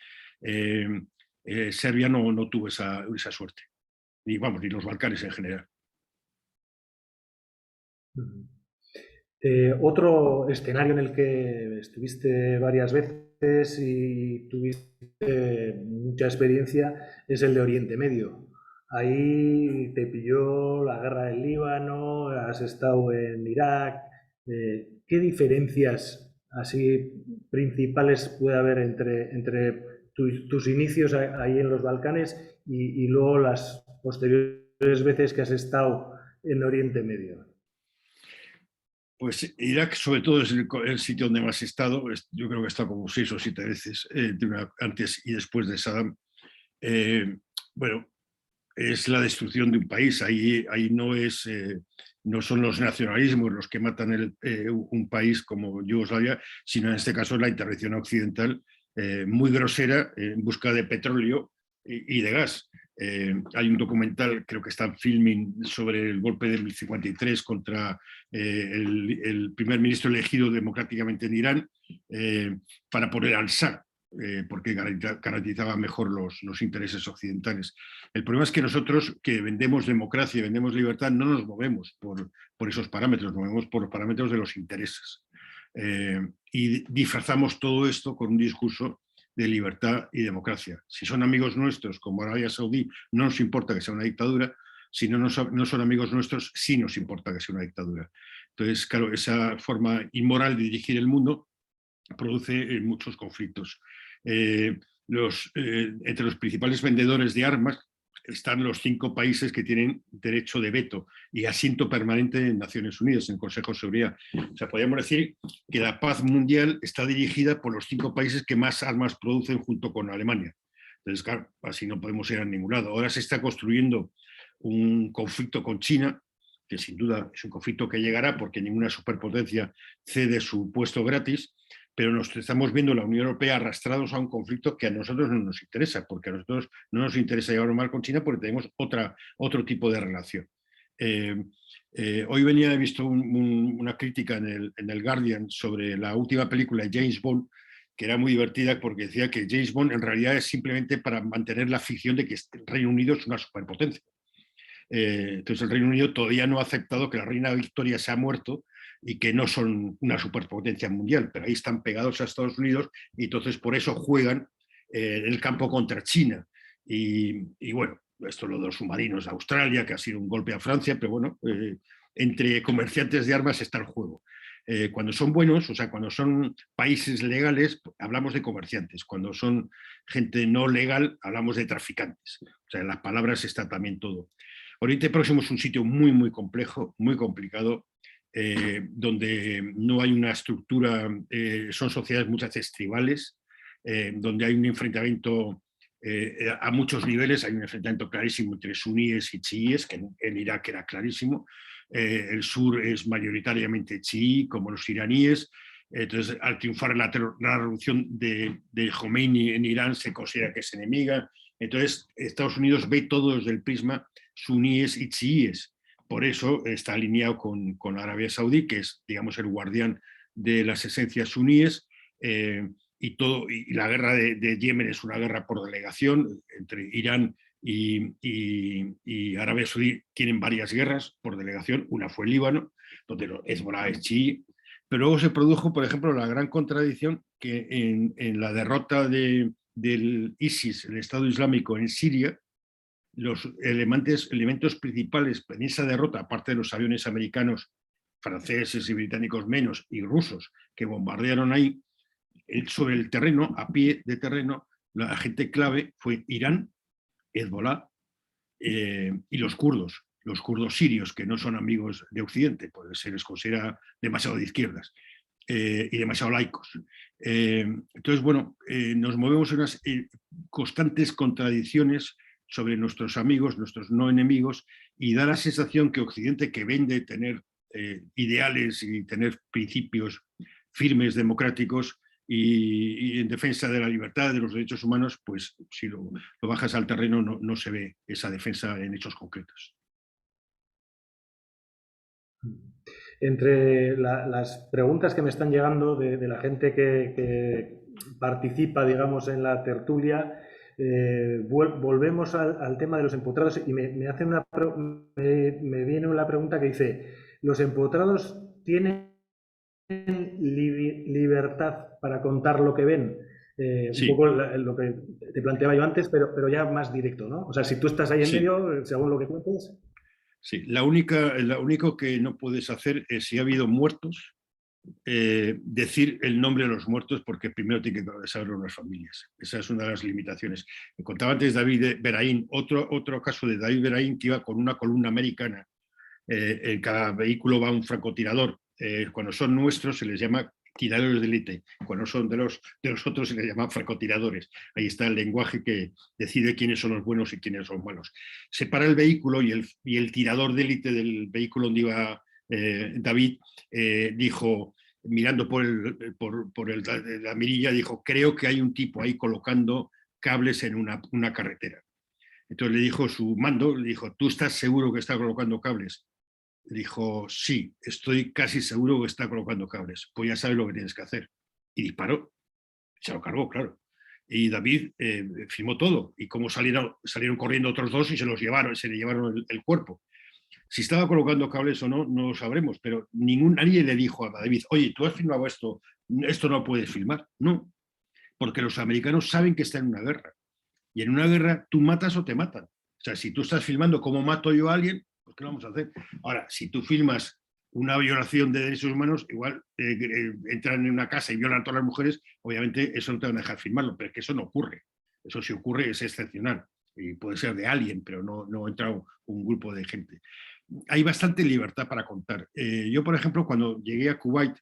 B: Serbia no tuvo esa suerte, ni los Balcanes en general.
A: Otro escenario en el que estuviste varias veces y tuviste mucha experiencia es el de Oriente Medio. Ahí te pilló la guerra del Líbano, has estado en Irak. ¿Qué diferencias así principales puede haber entre tus inicios ahí en los Balcanes y luego las posteriores veces que has estado en Oriente Medio?
B: Pues Irak, sobre todo, es el sitio donde más he estado. Yo creo que he estado como 6 o 7 veces, antes y después de Saddam. Bueno, es la destrucción de un país. Ahí no son los nacionalismos los que matan un país como Yugoslavia, sino en este caso la intervención occidental, muy grosera, en busca de petróleo y de gas. Hay un documental, creo que está en filming, sobre el golpe del 53 contra el primer ministro elegido democráticamente en Irán, para poner al Shah, porque garantizaba mejor los intereses occidentales. El problema es que nosotros, que vendemos democracia y vendemos libertad, no nos movemos por esos parámetros, nos movemos por los parámetros de los intereses. Y disfrazamos todo esto con un discurso de libertad y democracia. Si son amigos nuestros, como Arabia Saudí, no nos importa que sea una dictadura. Si no son amigos nuestros, sí nos importa que sea una dictadura. Entonces, claro, esa forma inmoral de dirigir el mundo produce muchos conflictos. Entre los principales vendedores de armas están los 5 países que tienen derecho de veto y asiento permanente en Naciones Unidas, en el Consejo de Seguridad. O sea, podríamos decir que la paz mundial está dirigida por los 5 países que más armas producen junto con Alemania. Entonces, claro, así no podemos ir a ningún lado. Ahora se está construyendo un conflicto con China, que sin duda es un conflicto que llegará porque ninguna superpotencia cede su puesto gratis, pero nos estamos viendo la Unión Europea arrastrados a un conflicto que a nosotros no nos interesa, porque a nosotros no nos interesa llevarlo mal con China porque tenemos otro tipo de relación. Hoy he visto una crítica en el Guardian sobre la última película de James Bond, que era muy divertida porque decía que James Bond en realidad es simplemente para mantener la ficción de que el Reino Unido es una superpotencia. Entonces el Reino Unido todavía no ha aceptado que la reina Victoria se ha muerto y que no son una superpotencia mundial, pero ahí están pegados a Estados Unidos y entonces por eso juegan el campo contra China. Y bueno, esto lo de los submarinos de Australia, que ha sido un golpe a Francia, pero bueno, entre comerciantes de armas está el juego. Cuando son buenos, o sea, cuando son países legales, hablamos de comerciantes. Cuando son gente no legal, hablamos de traficantes. O sea, en las palabras está también todo. Oriente Próximo es un sitio muy, muy complejo, muy complicado, donde no hay una estructura, son sociedades muchas veces tribales, donde hay un enfrentamiento a muchos niveles, hay un enfrentamiento clarísimo entre suníes y chiíes, que en Irak era clarísimo. El sur es mayoritariamente chií, como los iraníes. Entonces, al triunfar la revolución de Khomeini en Irán, se considera que es enemiga. Entonces, Estados Unidos ve todo desde el prisma suníes y chiíes. Por eso está alineado con Arabia Saudí, que es, digamos, el guardián de las esencias suníes. Y la guerra de Yemen es una guerra por delegación entre Irán y Arabia Saudí. Tienen varias guerras por delegación. Una fue el Líbano, donde Hezbollah es chií. Pero luego se produjo, por ejemplo, la gran contradicción que en la derrota del ISIS, el Estado Islámico en Siria, los elementos principales en esa derrota, aparte de los aviones americanos, franceses y británicos menos, y rusos, que bombardearon ahí, sobre el terreno, a pie de terreno, la gente clave fue Irán, Hezbollah y los kurdos sirios, que no son amigos de Occidente, pues se les considera demasiado de izquierdas y demasiado laicos. Entonces, bueno, nos movemos en unas constantes contradicciones sobre nuestros amigos, nuestros no enemigos, y da la sensación que Occidente, que vende tener ideales y tener principios firmes, democráticos, y en defensa de la libertad, de los derechos humanos, pues si lo bajas al terreno no se ve esa defensa en hechos concretos.
A: Entre las preguntas que me están llegando de la gente que participa, digamos, en la tertulia, volvemos al tema de los empotrados y me viene una pregunta que dice: ¿los empotrados tienen libertad para contar lo que ven? Sí. Un poco lo que te planteaba yo antes, pero ya más directo, ¿no? O sea, si tú estás ahí en medio, según lo que cuentes.
B: Sí, lo único que no puedes hacer es, si ha habido muertos, decir el nombre de los muertos, porque primero tienen que saberlo las familias. Esa es una de las limitaciones. Me contaba antes David Beraín, otro caso de David Beraín, que iba con una columna americana. En cada vehículo va un francotirador. Cuando son nuestros se les llama tiradores de élite, cuando son de los otros se les llama francotiradores. Ahí está el lenguaje que decide quiénes son los buenos y quiénes son malos. Se para el vehículo y el tirador de élite del vehículo donde iba David dijo, mirando por la mirilla, dijo: creo que hay un tipo ahí colocando cables en una carretera. Entonces le dijo su mando, le dijo, ¿tú estás seguro que está colocando cables? Le dijo, sí, estoy casi seguro que está colocando cables. Pues ya sabes lo que tienes que hacer. Y disparó. Se lo cargó, claro. Y David filmó todo. Y cómo salieron corriendo otros dos y se le llevaron el cuerpo. Si estaba colocando cables o no, no lo sabremos, pero nadie le dijo a David, oye, tú has filmado esto no puedes filmar. No, porque los americanos saben que están en una guerra. Y en una guerra tú matas o te matan. O sea, si tú estás filmando cómo mato yo a alguien, pues ¿qué vamos a hacer? Ahora, si tú filmas una violación de derechos humanos, igual entran en una casa y violan a todas las mujeres, obviamente eso no te van a dejar filmarlo, pero es que eso no ocurre. Eso si ocurre es excepcional. Y puede ser de alguien, pero no entra un grupo de gente. Hay bastante libertad para contar. Yo, por ejemplo, cuando llegué a Kuwait,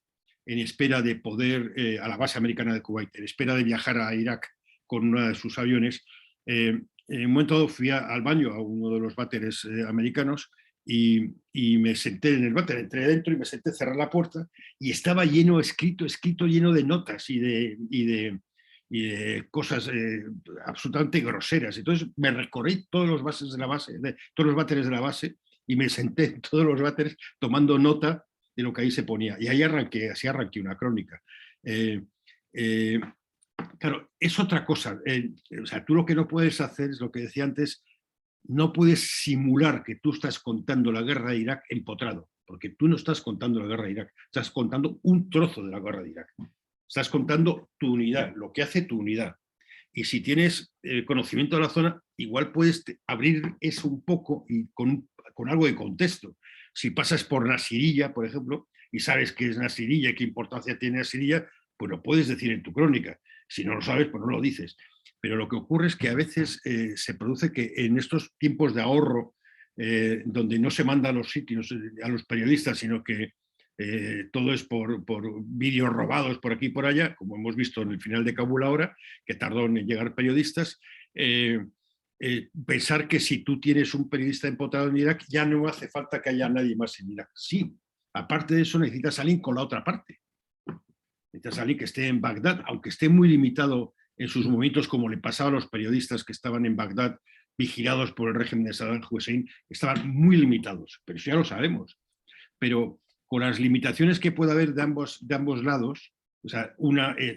B: en espera de poder, a la base americana de Kuwait, en espera de viajar a Irak con uno de sus aviones, en un momento dado fui al baño, a uno de los váteres americanos, y me senté en el váter, entré dentro y me senté, cerrar la puerta, y estaba lleno, escrito lleno de notas y de cosas absolutamente groseras. Entonces me recorrí todos los todos los váteres de la base, y me senté en todos los váteres tomando nota de lo que ahí se ponía. Y ahí así arranqué una crónica. Eh, claro, es otra cosa. O sea, tú lo que no puedes hacer es lo que decía antes, no puedes simular que tú estás contando la guerra de Irak empotrado, porque tú no estás contando la guerra de Irak, estás contando un trozo de la guerra de Irak. Estás contando tu unidad, lo que hace tu unidad. Y si tienes conocimiento de la zona, igual puedes abrir eso un poco y con algo de contexto. Si pasas por Nasirilla, por ejemplo, y sabes qué es Nasirilla y qué importancia tiene Nasirilla, pues lo puedes decir en tu crónica. Si no lo sabes, pues no lo dices. Pero lo que ocurre es que a veces se produce que en estos tiempos de ahorro, donde no se manda a los sitios, a los periodistas, sino que todo es por vídeos robados por aquí y por allá, como hemos visto en el final de Kabul ahora, que tardó en llegar periodistas, pensar que si tú tienes un periodista empotrado en Irak, ya no hace falta que haya nadie más en Irak. Sí, aparte de eso necesitas alguien con la otra parte. Necesitas alguien que esté en Bagdad, aunque esté muy limitado en sus movimientos, como le pasaba a los periodistas que estaban en Bagdad vigilados por el régimen de Saddam Hussein, estaban muy limitados, pero eso ya lo sabemos. Pero con las limitaciones que pueda haber de ambos lados, o sea,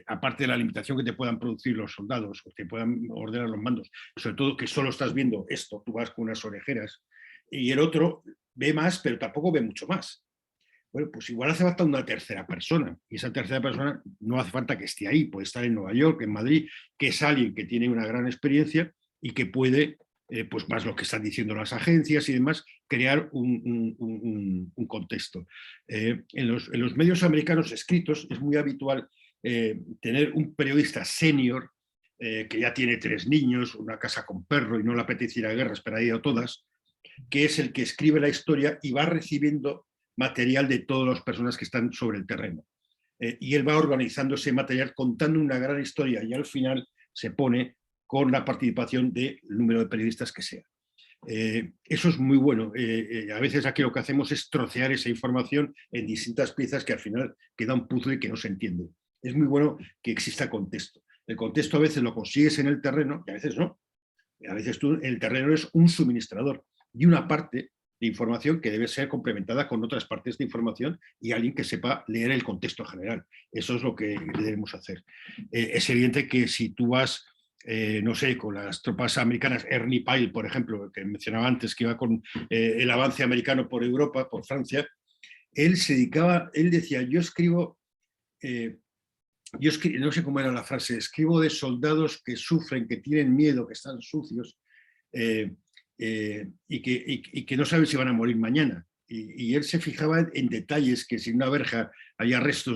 B: aparte de la limitación que te puedan producir los soldados o que puedan ordenar los mandos, sobre todo que solo estás viendo esto, tú vas con unas orejeras, y el otro ve más, pero tampoco ve mucho más. Bueno, pues igual hace falta una tercera persona, y esa tercera persona no hace falta que esté ahí, puede estar en Nueva York, en Madrid, que es alguien que tiene una gran experiencia y que puede, pues más lo que están diciendo las agencias y demás, crear un contexto. En los medios americanos escritos es muy habitual tener un periodista senior que ya tiene 3 niños, una casa con perro y no le apetece ir a guerras, pero ha ido a todas, que es el que escribe la historia y va recibiendo material de todas las personas que están sobre el terreno. Y él va organizando ese material, contando una gran historia, y al final se pone con la participación del número de periodistas que sea. Eso es muy bueno. A veces aquí lo que hacemos es trocear esa información en distintas piezas que al final queda un puzzle que no se entiende. Es muy bueno que exista contexto. El contexto a veces lo consigues en el terreno y a veces no. A veces tú en el terreno eres un suministrador y una parte de información que debe ser complementada con otras partes de información y alguien que sepa leer el contexto general. Eso es lo que debemos hacer. Es evidente que si tú vas, no sé, con las tropas americanas, Ernie Pyle, por ejemplo, que mencionaba antes, que iba con el avance americano por Europa, por Francia, él decía, yo escribo, no sé cómo era la frase, escribo de soldados que sufren, que tienen miedo, que están sucios, y que no saben si van a morir mañana. Y él se fijaba en detalles, que si en una verja había restos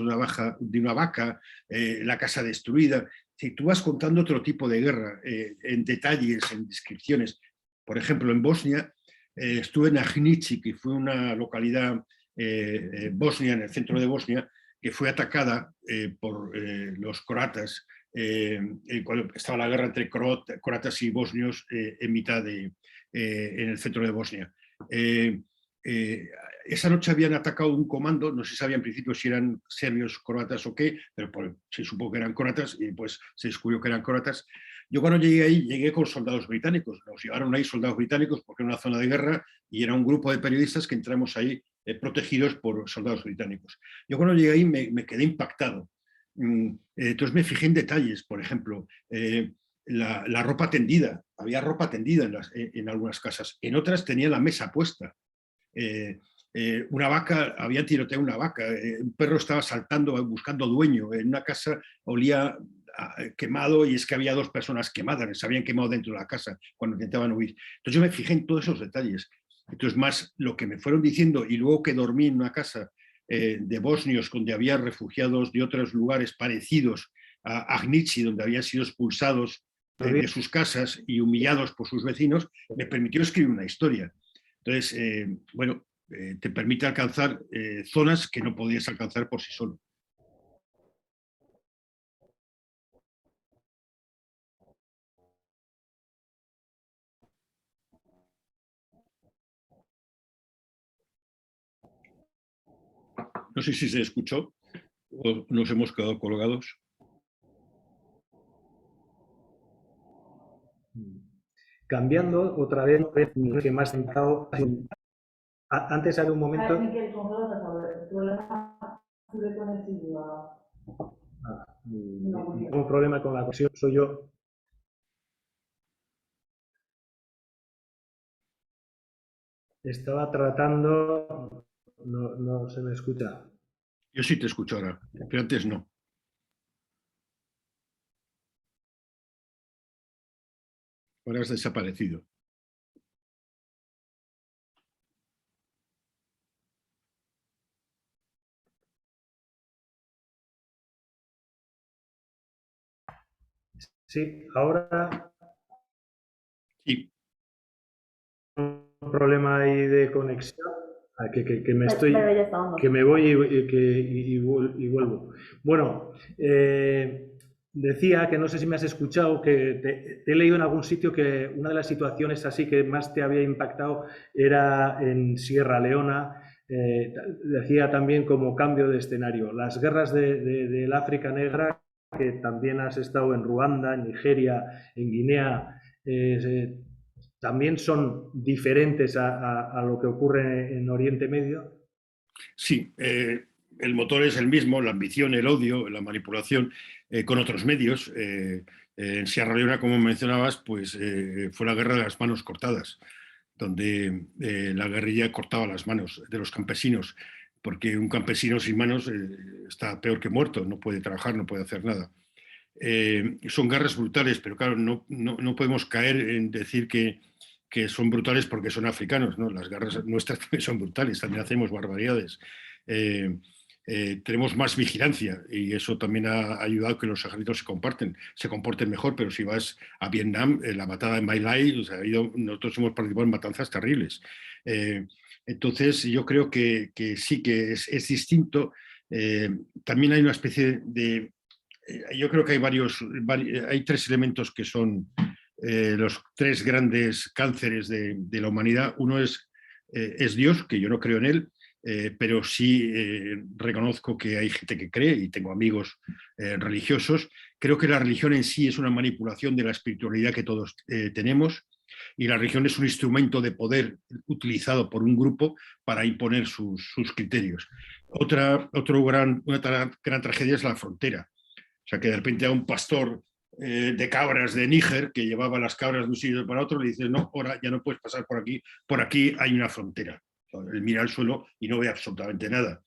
B: de una vaca, la casa destruida. Si tú vas contando otro tipo de guerra, en detalles, en descripciones. Por ejemplo, en Bosnia, estuve en Ahnici, que fue una localidad bosnia, en el centro de Bosnia, que fue atacada por los croatas cuando estaba la guerra entre croatas y bosnios en el centro de Bosnia. Esa noche habían atacado un comando, no se sabía en principio si eran serbios, croatas o qué, pero se supo que eran croatas y pues se descubrió que eran croatas. Yo cuando llegué ahí, llegué con soldados británicos. Nos llevaron ahí soldados británicos porque era una zona de guerra y era un grupo de periodistas que entramos ahí protegidos por soldados británicos. Yo cuando llegué ahí me quedé impactado. Entonces me fijé en detalles, por ejemplo, la ropa tendida. Había ropa tendida en algunas casas. En otras tenía la mesa puesta. Una vaca, había tiroteado una vaca, un perro estaba saltando buscando dueño, en una casa olía quemado y es que había 2 personas quemadas, se habían quemado dentro de la casa cuando intentaban huir. Entonces yo me fijé en todos esos detalles. Entonces más lo que me fueron diciendo y luego que dormí en una casa de bosnios donde había refugiados de otros lugares parecidos a Agnici, donde habían sido expulsados de sus casas y humillados por sus vecinos, me permitió escribir una historia. Entonces, bueno, te permite alcanzar zonas que no podías alcanzar por sí solo. No sé si se escuchó o nos hemos quedado colgados.
A: Cambiando otra vez, que más sentado. Antes había un momento. Un problema con la conexión, soy yo. Estaba tratando. No se me escucha.
B: Yo sí te escucho ahora, pero antes no. Ahora has desaparecido.
A: Sí, ahora
B: Sí.
A: un problema ahí de conexión. Que me estoy, que me voy y vuelvo. Bueno, decía que no sé si me has escuchado, que te he leído en algún sitio que una de las situaciones así que más te había impactado era en Sierra Leona. Decía también como cambio de escenario, las guerras del África Negra, que también has estado en Ruanda, en Nigeria, en Guinea, también son diferentes a lo que ocurre en Oriente Medio.
B: Sí, el motor es el mismo, la ambición, el odio, la manipulación con otros medios. En Sierra Leona, como mencionabas, pues fue la guerra de las manos cortadas, donde la guerrilla cortaba las manos de los campesinos, porque un campesino sin manos está peor que muerto, no puede trabajar, no puede hacer nada. Son guerras brutales, pero claro, no podemos caer en decir que son brutales porque son africanos, ¿no? Las guerras nuestras también son brutales, también hacemos barbaridades. Tenemos más vigilancia y eso también ha ayudado a que los ejércitos se comporten mejor, pero si vas a Vietnam, la matada de My Lai, o sea, nosotros hemos participado en matanzas terribles. Entonces yo creo que sí, que es distinto. También hay una especie de... Yo creo que hay 3 elementos que son los 3 grandes cánceres de la humanidad. Uno es Dios, que yo no creo en él, pero sí reconozco que hay gente que cree y tengo amigos religiosos. Creo que la religión en sí es una manipulación de la espiritualidad que todos tenemos, y la religión es un instrumento de poder utilizado por un grupo para imponer sus criterios. Una gran tragedia es la frontera. O sea, que de repente a un pastor de cabras de Níger, que llevaba las cabras de un sitio para otro, le dice, no, ahora ya no puedes pasar por aquí hay una frontera. Él mira al suelo y no ve absolutamente nada.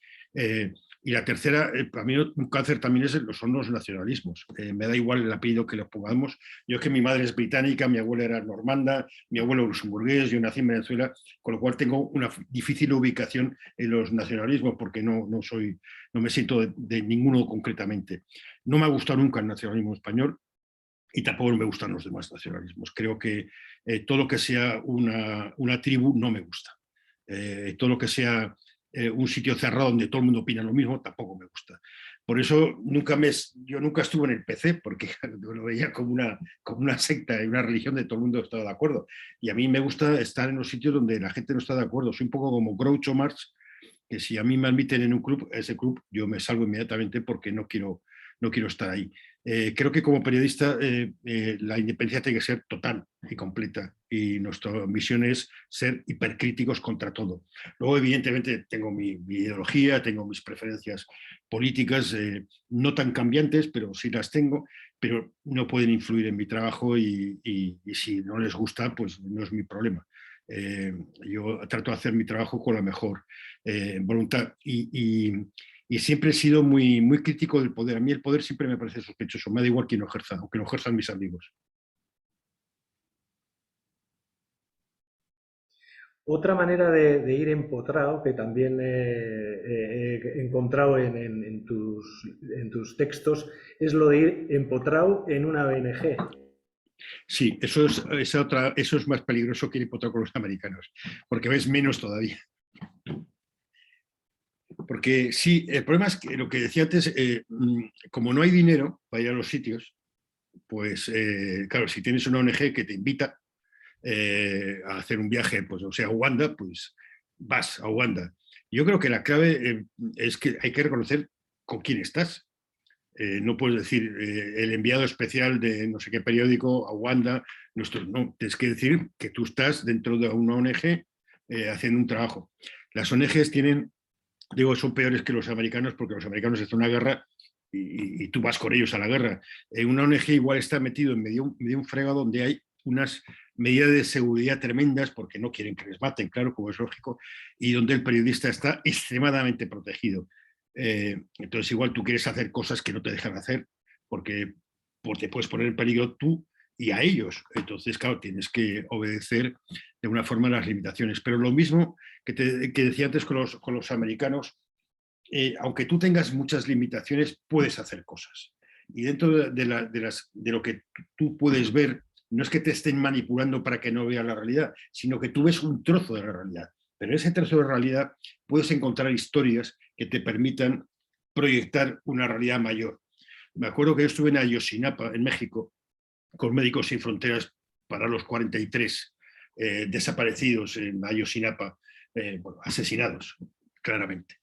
B: Y la tercera, para mí un cáncer también son los nacionalismos. Me da igual el apellido que le pongamos. Yo es que mi madre es británica, mi abuela era normanda, mi abuelo luxemburgués, yo nací en Venezuela, con lo cual tengo una difícil ubicación en los nacionalismos porque no me siento de ninguno concretamente. No me ha gustado nunca el nacionalismo español y tampoco me gustan los demás nacionalismos. Creo que todo lo que sea una tribu no me gusta. Todo lo que sea un sitio cerrado donde todo el mundo opina lo mismo tampoco me gusta. Por eso yo nunca estuve en el PC porque lo veía como una secta y una religión de todo el mundo estaba de acuerdo. Y a mí me gusta estar en los sitios donde la gente no está de acuerdo. Soy un poco como Groucho Marx, que si a mí me admiten en un club, ese club yo me salgo inmediatamente porque no quiero estar ahí. Creo que como periodista la independencia tiene que ser total y completa y nuestra misión es ser hipercríticos contra todo. Luego, evidentemente, tengo mi ideología, tengo mis preferencias políticas, no tan cambiantes, pero sí las tengo, pero no pueden influir en mi trabajo y si no les gusta, pues no es mi problema. Yo trato de hacer mi trabajo con la mejor voluntad y siempre he sido muy crítico del poder. A mí el poder siempre me parece sospechoso, me da igual quién lo ejerza, aunque lo ejerzan mis amigos.
A: Otra manera de ir empotrado, que también he encontrado en tus textos, es lo de ir empotrado en una ONG.
B: Sí, eso es más peligroso que ir por con los americanos, porque ves menos todavía. Porque sí, el problema es que lo que decía antes, como no hay dinero para ir a los sitios, pues claro, si tienes una ONG que te invita a hacer un viaje, pues o sea, a Uganda, pues vas a Uganda. Yo creo que la clave es que hay que reconocer con quién estás. No puedes decir el enviado especial de no sé qué periódico a Uganda, no, tienes que decir que tú estás dentro de una ONG haciendo un trabajo. Las ONGs tienen, digo, son peores que los americanos porque los americanos hacen una guerra y tú vas con ellos a la guerra. Una ONG igual está metido en medio de un fregado donde hay unas medidas de seguridad tremendas porque no quieren que les maten, claro, como es lógico, y donde el periodista está extremadamente protegido. Entonces igual tú quieres hacer cosas que no te dejan hacer porque te puedes poner en peligro tú y a ellos. Entonces, claro, tienes que obedecer de una forma las limitaciones. Pero lo mismo que decía antes con los americanos, aunque tú tengas muchas limitaciones, puedes hacer cosas. Y dentro de lo que tú puedes ver, no es que te estén manipulando para que no veas la realidad, sino que tú ves un trozo de la realidad. Pero en ese trozo de realidad puedes encontrar historias que te permitan proyectar una realidad mayor. Me acuerdo que yo estuve en Ayotzinapa, en México, con Médicos Sin Fronteras para los 43 desaparecidos en Ayotzinapa, bueno, asesinados, claramente.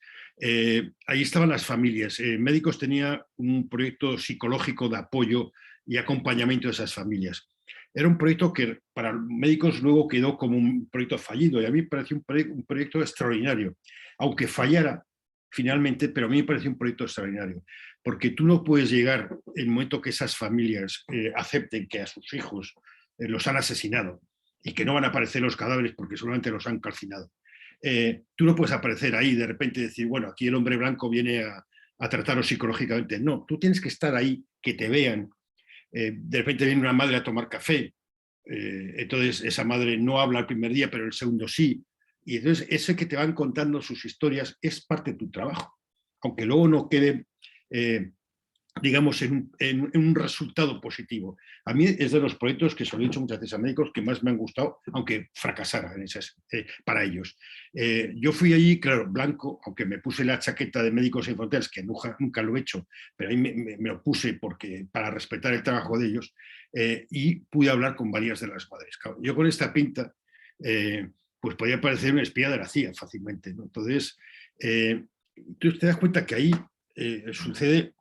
B: Ahí estaban las familias. Médicos tenía un proyecto psicológico de apoyo y acompañamiento de esas familias. Era un proyecto que para médicos luego quedó como un proyecto fallido y a mí me pareció un proyecto extraordinario, aunque fallara finalmente, pero a mí me pareció un proyecto extraordinario, porque tú no puedes llegar en el momento que esas familias acepten que a sus hijos los han asesinado y que no van a aparecer los cadáveres porque solamente los han calcinado. Tú no puedes aparecer ahí y de repente decir, bueno, aquí el hombre blanco viene a trataros psicológicamente. No, tú tienes que estar ahí, que te vean. De repente viene una madre a tomar café, entonces esa madre no habla el primer día, pero el segundo sí. Y entonces eso que te van contando sus historias es parte de tu trabajo, aunque luego no quede digamos, en un resultado positivo. A mí es de los proyectos que se lo he dicho muchas veces a médicos que más me han gustado, aunque fracasara en esas, para ellos. Yo fui allí, claro, blanco, aunque me puse la chaqueta de Médicos Sin Fronteras, que nunca lo he hecho, pero ahí me lo puse para respetar el trabajo de ellos, y pude hablar con varias de las madres. Claro, yo con esta pinta, pues podía parecer una espía de la CIA fácilmente, ¿no? Entonces, tú te das cuenta que ahí suceden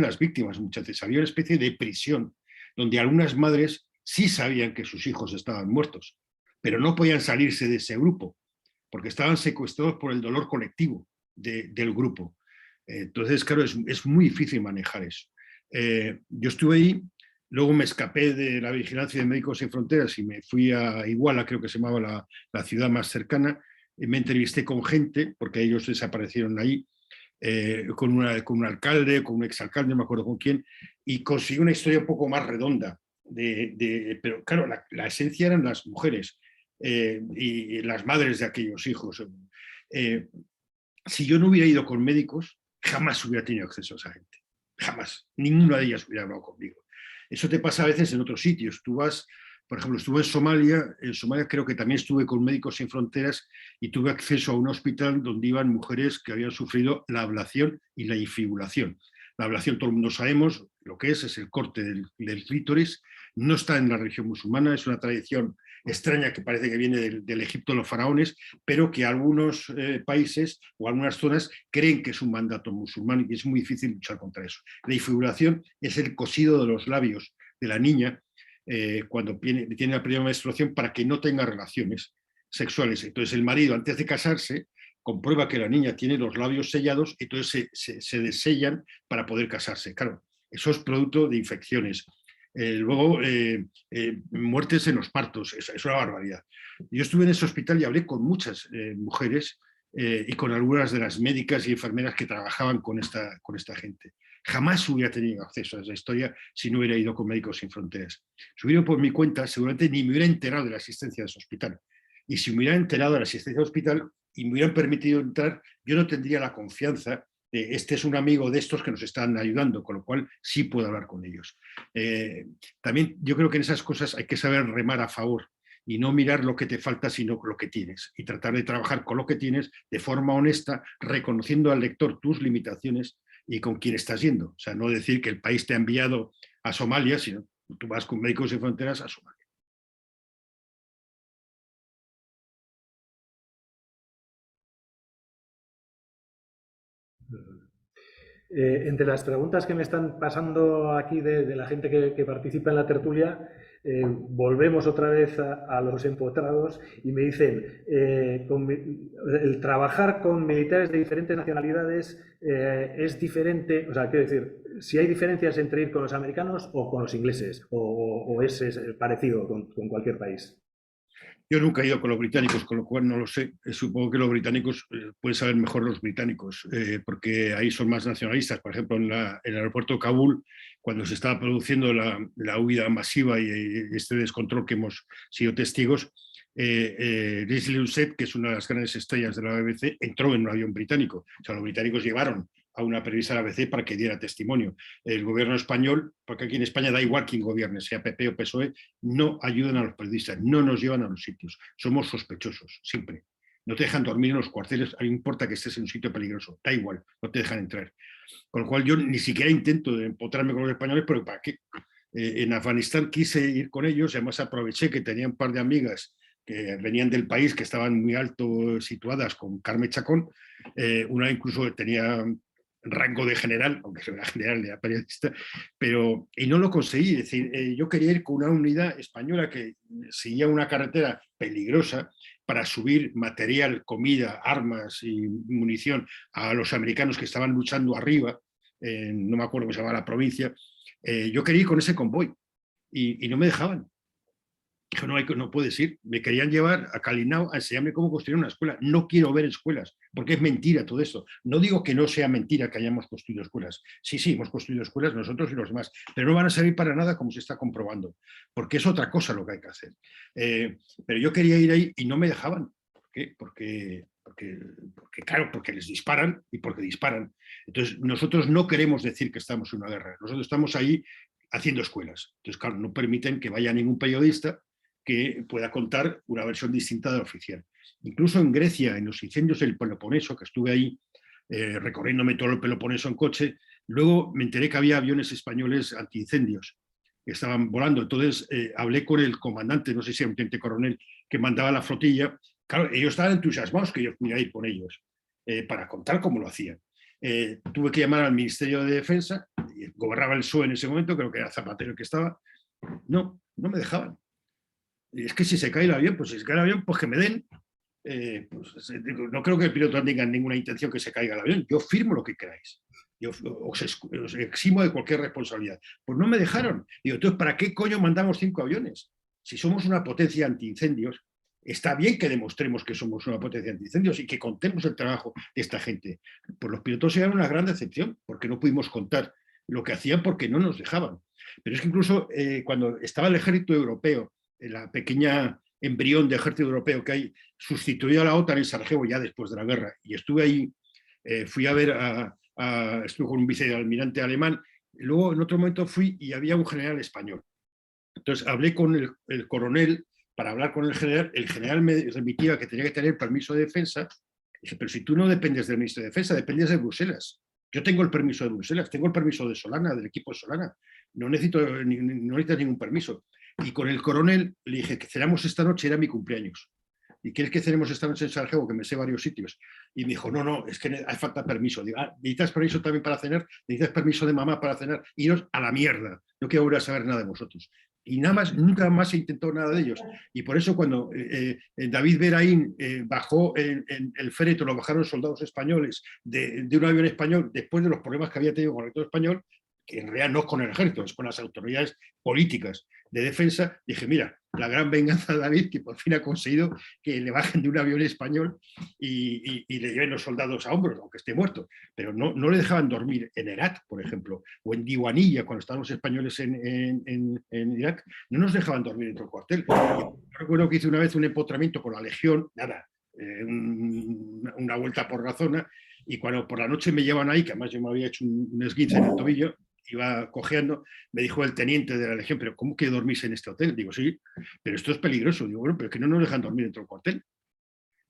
B: las víctimas muchas veces. Había una especie de prisión donde algunas madres sí sabían que sus hijos estaban muertos, pero no podían salirse de ese grupo porque estaban secuestrados por el dolor colectivo del grupo. Entonces, claro, es muy difícil manejar eso. Yo estuve ahí, luego me escapé de la vigilancia de Médicos Sin Fronteras y me fui a Iguala, creo que se llamaba la ciudad más cercana, y me entrevisté con gente, porque ellos desaparecieron ahí, con un alcalde, con un exalcalde, no me acuerdo con quién, y consiguió una historia un poco más redonda. Pero claro, la esencia eran las mujeres y las madres de aquellos hijos. Si yo no hubiera ido con médicos, jamás hubiera tenido acceso a esa gente. Jamás. Ninguna de ellas hubiera hablado conmigo. Eso te pasa a veces en otros sitios. Tú vas, por ejemplo, estuve en Somalia creo que también estuve con Médicos Sin Fronteras y tuve acceso a un hospital donde iban mujeres que habían sufrido la ablación y la infibulación. La ablación, todo el mundo sabemos lo que es el corte del clítoris, no está en la religión musulmana, es una tradición extraña que parece que viene del Egipto de los faraones, pero que algunos países o algunas zonas creen que es un mandato musulmán y es muy difícil luchar contra eso. La infibulación es el cosido de los labios de la niña cuando tiene la primera menstruación para que no tenga relaciones sexuales. Entonces el marido, antes de casarse, comprueba que la niña tiene los labios sellados, entonces se desellan para poder casarse. Claro, eso es producto de infecciones. Luego, muertes en los partos, es una barbaridad. Yo estuve en ese hospital y hablé con muchas mujeres y con algunas de las médicas y enfermeras que trabajaban con esta gente. Jamás hubiera tenido acceso a esa historia si no hubiera ido con Médicos Sin Fronteras. Si hubiera ido por mi cuenta, seguramente ni me hubiera enterado de la existencia de ese hospital. Y si me hubiera enterado de la existencia del hospital y me hubieran permitido entrar, yo no tendría la confianza de este es un amigo de estos que nos están ayudando, con lo cual sí puedo hablar con ellos. También yo creo que en esas cosas hay que saber remar a favor y no mirar lo que te falta, sino lo que tienes, y tratar de trabajar con lo que tienes de forma honesta, reconociendo al lector tus limitaciones y con quién estás yendo. O sea, no decir que el país te ha enviado a Somalia, sino tú vas con Médicos Sin Fronteras a Somalia.
A: Entre las preguntas que me están pasando aquí de la gente que participa en la tertulia, volvemos otra vez a los empotrados y me dicen, el trabajar con militares de diferentes nacionalidades es diferente, o sea, quiero decir, si hay diferencias entre ir con los americanos o con los ingleses, o es parecido con cualquier país.
B: Yo nunca he ido con los británicos, con lo cual no lo sé. Supongo que los británicos pueden saber mejor los británicos, porque ahí son más nacionalistas. Por ejemplo, en el aeropuerto de Kabul, cuando se estaba produciendo la huida masiva y este descontrol que hemos sido testigos, Leslie Doucet, que es una de las grandes estrellas de la BBC, entró en un avión británico. O sea, los británicos llevaron a una periodista de la BBC para que diera testimonio. El gobierno español, porque aquí en España da igual quién gobierne, sea PP o PSOE, no ayudan a los periodistas, no nos llevan a los sitios. Somos sospechosos, siempre. No te dejan dormir en los cuarteles, no importa que estés en un sitio peligroso, da igual, no te dejan entrar. Con lo cual yo ni siquiera intento empotrarme con los españoles, pero ¿para qué? En Afganistán quise ir con ellos, además aproveché que tenía un par de amigas que venían del país, que estaban muy alto situadas con Carme Chacón, una incluso tenía rango de general, aunque no era general, era periodista, pero y no lo conseguí. Es decir, yo quería ir con una unidad española que seguía una carretera peligrosa para subir material, comida, armas y munición a los americanos que estaban luchando arriba, no me acuerdo cómo se llama la provincia. Yo quería ir con ese convoy y no me dejaban. Dijo, no puedes ir. Me querían llevar a Kalinau a enseñarme cómo construir una escuela. No quiero ver escuelas, porque es mentira todo esto. No digo que no sea mentira que hayamos construido escuelas. Sí, hemos construido escuelas nosotros y los demás, pero no van a servir para nada como se está comprobando, porque es otra cosa lo que hay que hacer. Pero yo quería ir ahí y no me dejaban. ¿Por qué? Porque claro, porque les disparan y porque disparan. Entonces, nosotros no queremos decir que estamos en una guerra. Nosotros estamos ahí haciendo escuelas. Entonces, claro, no permiten que vaya ningún periodista que pueda contar una versión distinta de la oficial. Incluso en Grecia, en los incendios del Peloponeso, que estuve ahí recorriéndome todo el Peloponeso en coche, luego me enteré que había aviones españoles antiincendios que estaban volando. Entonces hablé con el comandante, no sé si era un teniente coronel, que mandaba la flotilla. Claro, ellos estaban entusiasmados que yo pudiera ir con ellos para contar cómo lo hacían. Tuve que llamar al Ministerio de Defensa, gobernaba el PSOE en ese momento, creo que era Zapatero el que estaba. No me dejaban. Y es que si se cae el avión, pues si se cae el avión, pues que me den. Pues, no creo que el piloto tenga ninguna intención que se caiga el avión. Yo firmo lo que queráis. Yo os eximo de cualquier responsabilidad. Pues no me dejaron. Digo, entonces, ¿para qué coño mandamos 5 aviones? Si somos una potencia antiincendios, está bien que demostremos que somos una potencia antiincendios y que contemos el trabajo de esta gente. Pues los pilotos eran una gran decepción, porque no pudimos contar lo que hacían porque no nos dejaban. Pero es que incluso cuando estaba el ejército europeo, la pequeña embrión de ejército europeo que hay, sustituyó a la OTAN en Sarajevo ya después de la guerra, y estuve ahí, fui a ver estuve con un vicealmirante alemán, luego en otro momento fui y había un general español. Entonces hablé con el coronel para hablar con el general me remitía que tenía que tener permiso de defensa. Dije, pero si tú no dependes del ministro de Defensa, dependes de Bruselas. Yo tengo el permiso de Bruselas, tengo el permiso de Solana, del equipo de Solana. No necesitas ningún permiso. Y con el coronel le dije que cenamos esta noche, era mi cumpleaños. ¿Y quieres que cenemos esta noche en Sarajevo, que me sé varios sitios? Y me dijo, no, es que hay falta permiso. Digo, ¿necesitas permiso también para cenar? ¿Necesitas permiso de mamá para cenar? Iros a la mierda, no quiero volver a saber nada de vosotros. Y nada más, nunca más se intentó nada de ellos. Y por eso cuando David Beraín bajó en el féretro, lo bajaron soldados españoles de un avión español, después de los problemas que había tenido con el ejército español, que en realidad no es con el ejército, es con las autoridades políticas de defensa, dije, mira, la gran venganza de David, que por fin ha conseguido que le bajen de un avión español y le lleven los soldados a hombros, aunque esté muerto. Pero no le dejaban dormir en Herat, por ejemplo, o en Diwanilla, cuando estaban los españoles en Irak, no nos dejaban dormir dentro del cuartel. Yo recuerdo que hice una vez un empotramiento con la Legión, nada, una vuelta por la zona, y cuando por la noche me llevan ahí, que además yo me había hecho un esguince en el tobillo, iba cojeando, me dijo el teniente de la Legión, pero ¿cómo que dormís en este hotel? Digo, sí, pero esto es peligroso. Digo, bueno, pero es que no nos dejan dormir dentro del cuartel.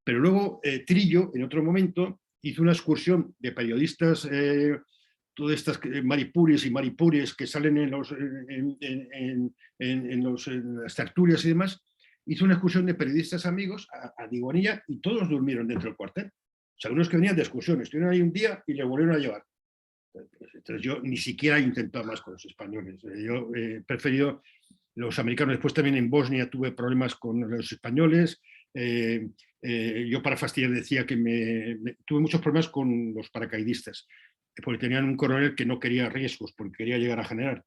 B: Pero luego Trillo, en otro momento, hizo una excursión de periodistas, todas estas maripuris y maripures que salen en las tertulias y demás, hizo una excursión de periodistas amigos a Diwanilla y todos durmieron dentro del cuartel. O sea, unos que venían de excursión, estuvieron ahí un día y le volvieron a llevar. Entonces yo ni siquiera he intentado más con los españoles. Yo he preferido los americanos. Después también en Bosnia tuve problemas con los españoles. Yo para fastidiar decía que tuve muchos problemas con los paracaidistas, porque tenían un coronel que no quería riesgos, porque quería llegar a general.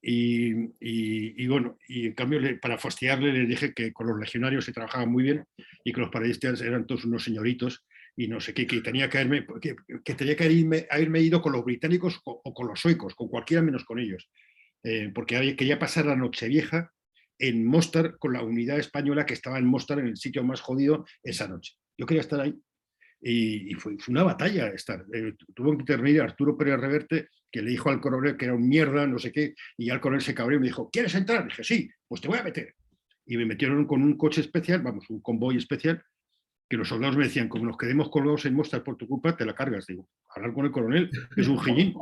B: Bueno, y en cambio para fastidiarle le dije que con los legionarios se trabajaba muy bien y que los paracaidistas eran todos unos señoritos y no sé qué, que tenía que haberme ido con los británicos o con los suecos, con cualquiera menos con ellos, porque quería pasar la Nochevieja en Mostar con la unidad española que estaba en Mostar, en el sitio más jodido, esa noche. Yo quería estar ahí y fue una batalla estar. Tuvo que intervenir Arturo Pérez Reverte, que le dijo al coronel que era un mierda, no sé qué, y al coronel se cabreó y me dijo, ¿quieres entrar? Y dije, sí, pues te voy a meter. Y me metieron con un coche especial, vamos, un convoy especial, que los soldados me decían, como nos quedemos colgados en Mostar por tu culpa, te la cargas. Digo, hablar con el coronel, que es un gillín.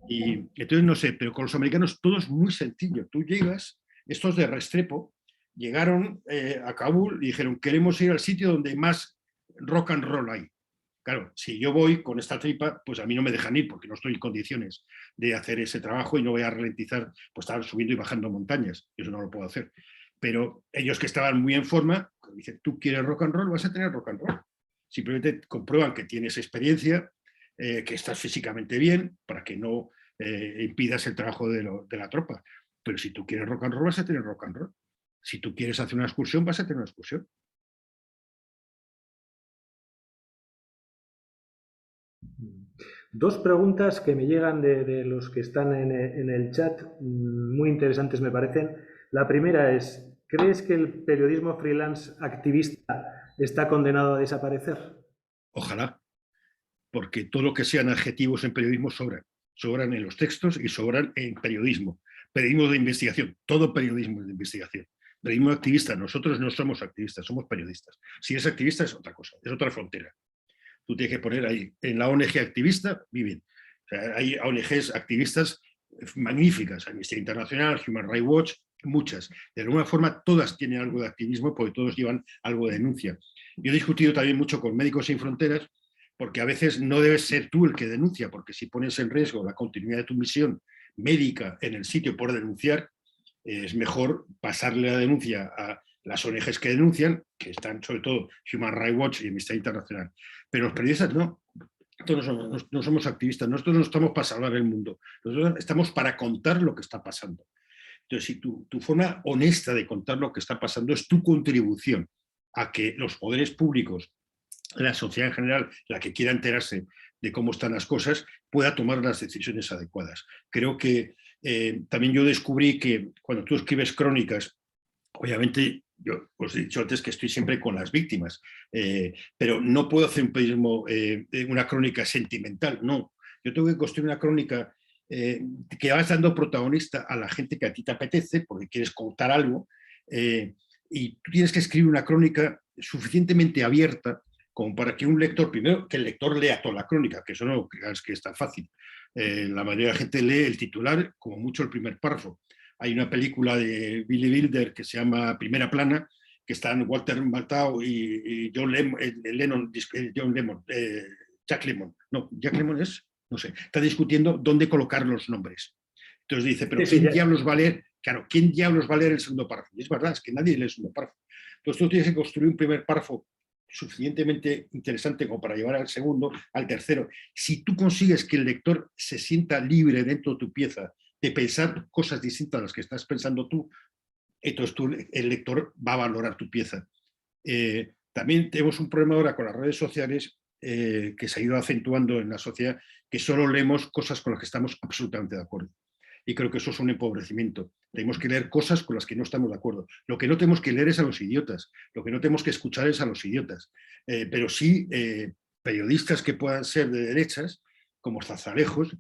B: Y entonces no sé, pero con los americanos todo es muy sencillo. Tú llegas, estos de Restrepo, llegaron a Kabul y dijeron, queremos ir al sitio donde más rock and roll hay. Claro, si yo voy con esta tripa, pues a mí no me dejan ir porque no estoy en condiciones de hacer ese trabajo y no voy a ralentizar, pues estar subiendo y bajando montañas. Eso no lo puedo hacer. Pero ellos que estaban muy en forma, dicen, tú quieres rock and roll, vas a tener rock and roll. Simplemente comprueban que tienes experiencia, que estás físicamente bien, para que no impidas el trabajo de la tropa. Pero si tú quieres rock and roll, vas a tener rock and roll. Si tú quieres hacer una excursión, vas a tener una excursión.
A: Dos preguntas que me llegan de los que están en el chat, muy interesantes me parecen. La primera es, ¿crees que el periodismo freelance activista está condenado a desaparecer?
B: Ojalá, porque todo lo que sean adjetivos en periodismo sobran. Sobran en los textos y sobran en periodismo. Periodismo de investigación, todo periodismo de investigación. Periodismo activista, nosotros no somos activistas, somos periodistas. Si eres activista es otra cosa, es otra frontera. Tú tienes que poner ahí, en la ONG activista, viven. O sea, hay ONGs activistas magníficas, Amnistía Internacional, Human Rights Watch, muchas. De alguna forma todas tienen algo de activismo porque todos llevan algo de denuncia. Yo he discutido también mucho con Médicos Sin Fronteras porque a veces no debes ser tú el que denuncia, porque si pones en riesgo la continuidad de tu misión médica en el sitio por denunciar, es mejor pasarle la denuncia a las ONGs que denuncian, que están sobre todo Human Rights Watch y Amnistía Internacional. Pero los periodistas no. Nosotros no somos activistas, nosotros no estamos para salvar el mundo, nosotros estamos para contar lo que está pasando. Entonces, si tu forma honesta de contar lo que está pasando es tu contribución a que los poderes públicos, la sociedad en general, la que quiera enterarse de cómo están las cosas, pueda tomar las decisiones adecuadas. Creo que también yo descubrí que cuando tú escribes crónicas, obviamente yo os he dicho antes que estoy siempre con las víctimas, pero no puedo hacer un periodismo, una crónica sentimental, no. Yo tengo que construir una crónica que vas dando protagonista a la gente que a ti te apetece, porque quieres contar algo, y tú tienes que escribir una crónica suficientemente abierta como para que un lector, primero que el lector lea toda la crónica, que eso no creas que es tan fácil. La mayoría de la gente lee el titular, como mucho el primer párrafo. Hay una película de Billy Wilder que se llama Primera Plana, que están Walter Matthau y John Lennon, Jack Lemmon. No, Jack Lemmon es, no sé, está discutiendo dónde colocar los nombres. Entonces dice, pero ¿quién diablos va a leer? Claro, ¿quién diablos va a leer el segundo párrafo? Y es verdad, es que nadie lee el segundo párrafo. Entonces tú tienes que construir un primer párrafo suficientemente interesante como para llevar al segundo, al tercero. Si tú consigues que el lector se sienta libre dentro de tu pieza de pensar cosas distintas a las que estás pensando tú, entonces el lector va a valorar tu pieza. También tenemos un problema ahora con las redes sociales que se ha ido acentuando en la sociedad, que solo leemos cosas con las que estamos absolutamente de acuerdo. Y creo que eso es un empobrecimiento. Tenemos que leer cosas con las que no estamos de acuerdo. Lo que no tenemos que leer es a los idiotas, lo que no tenemos que escuchar es a los idiotas. Pero sí periodistas que puedan ser de derechas, como Zazalejos,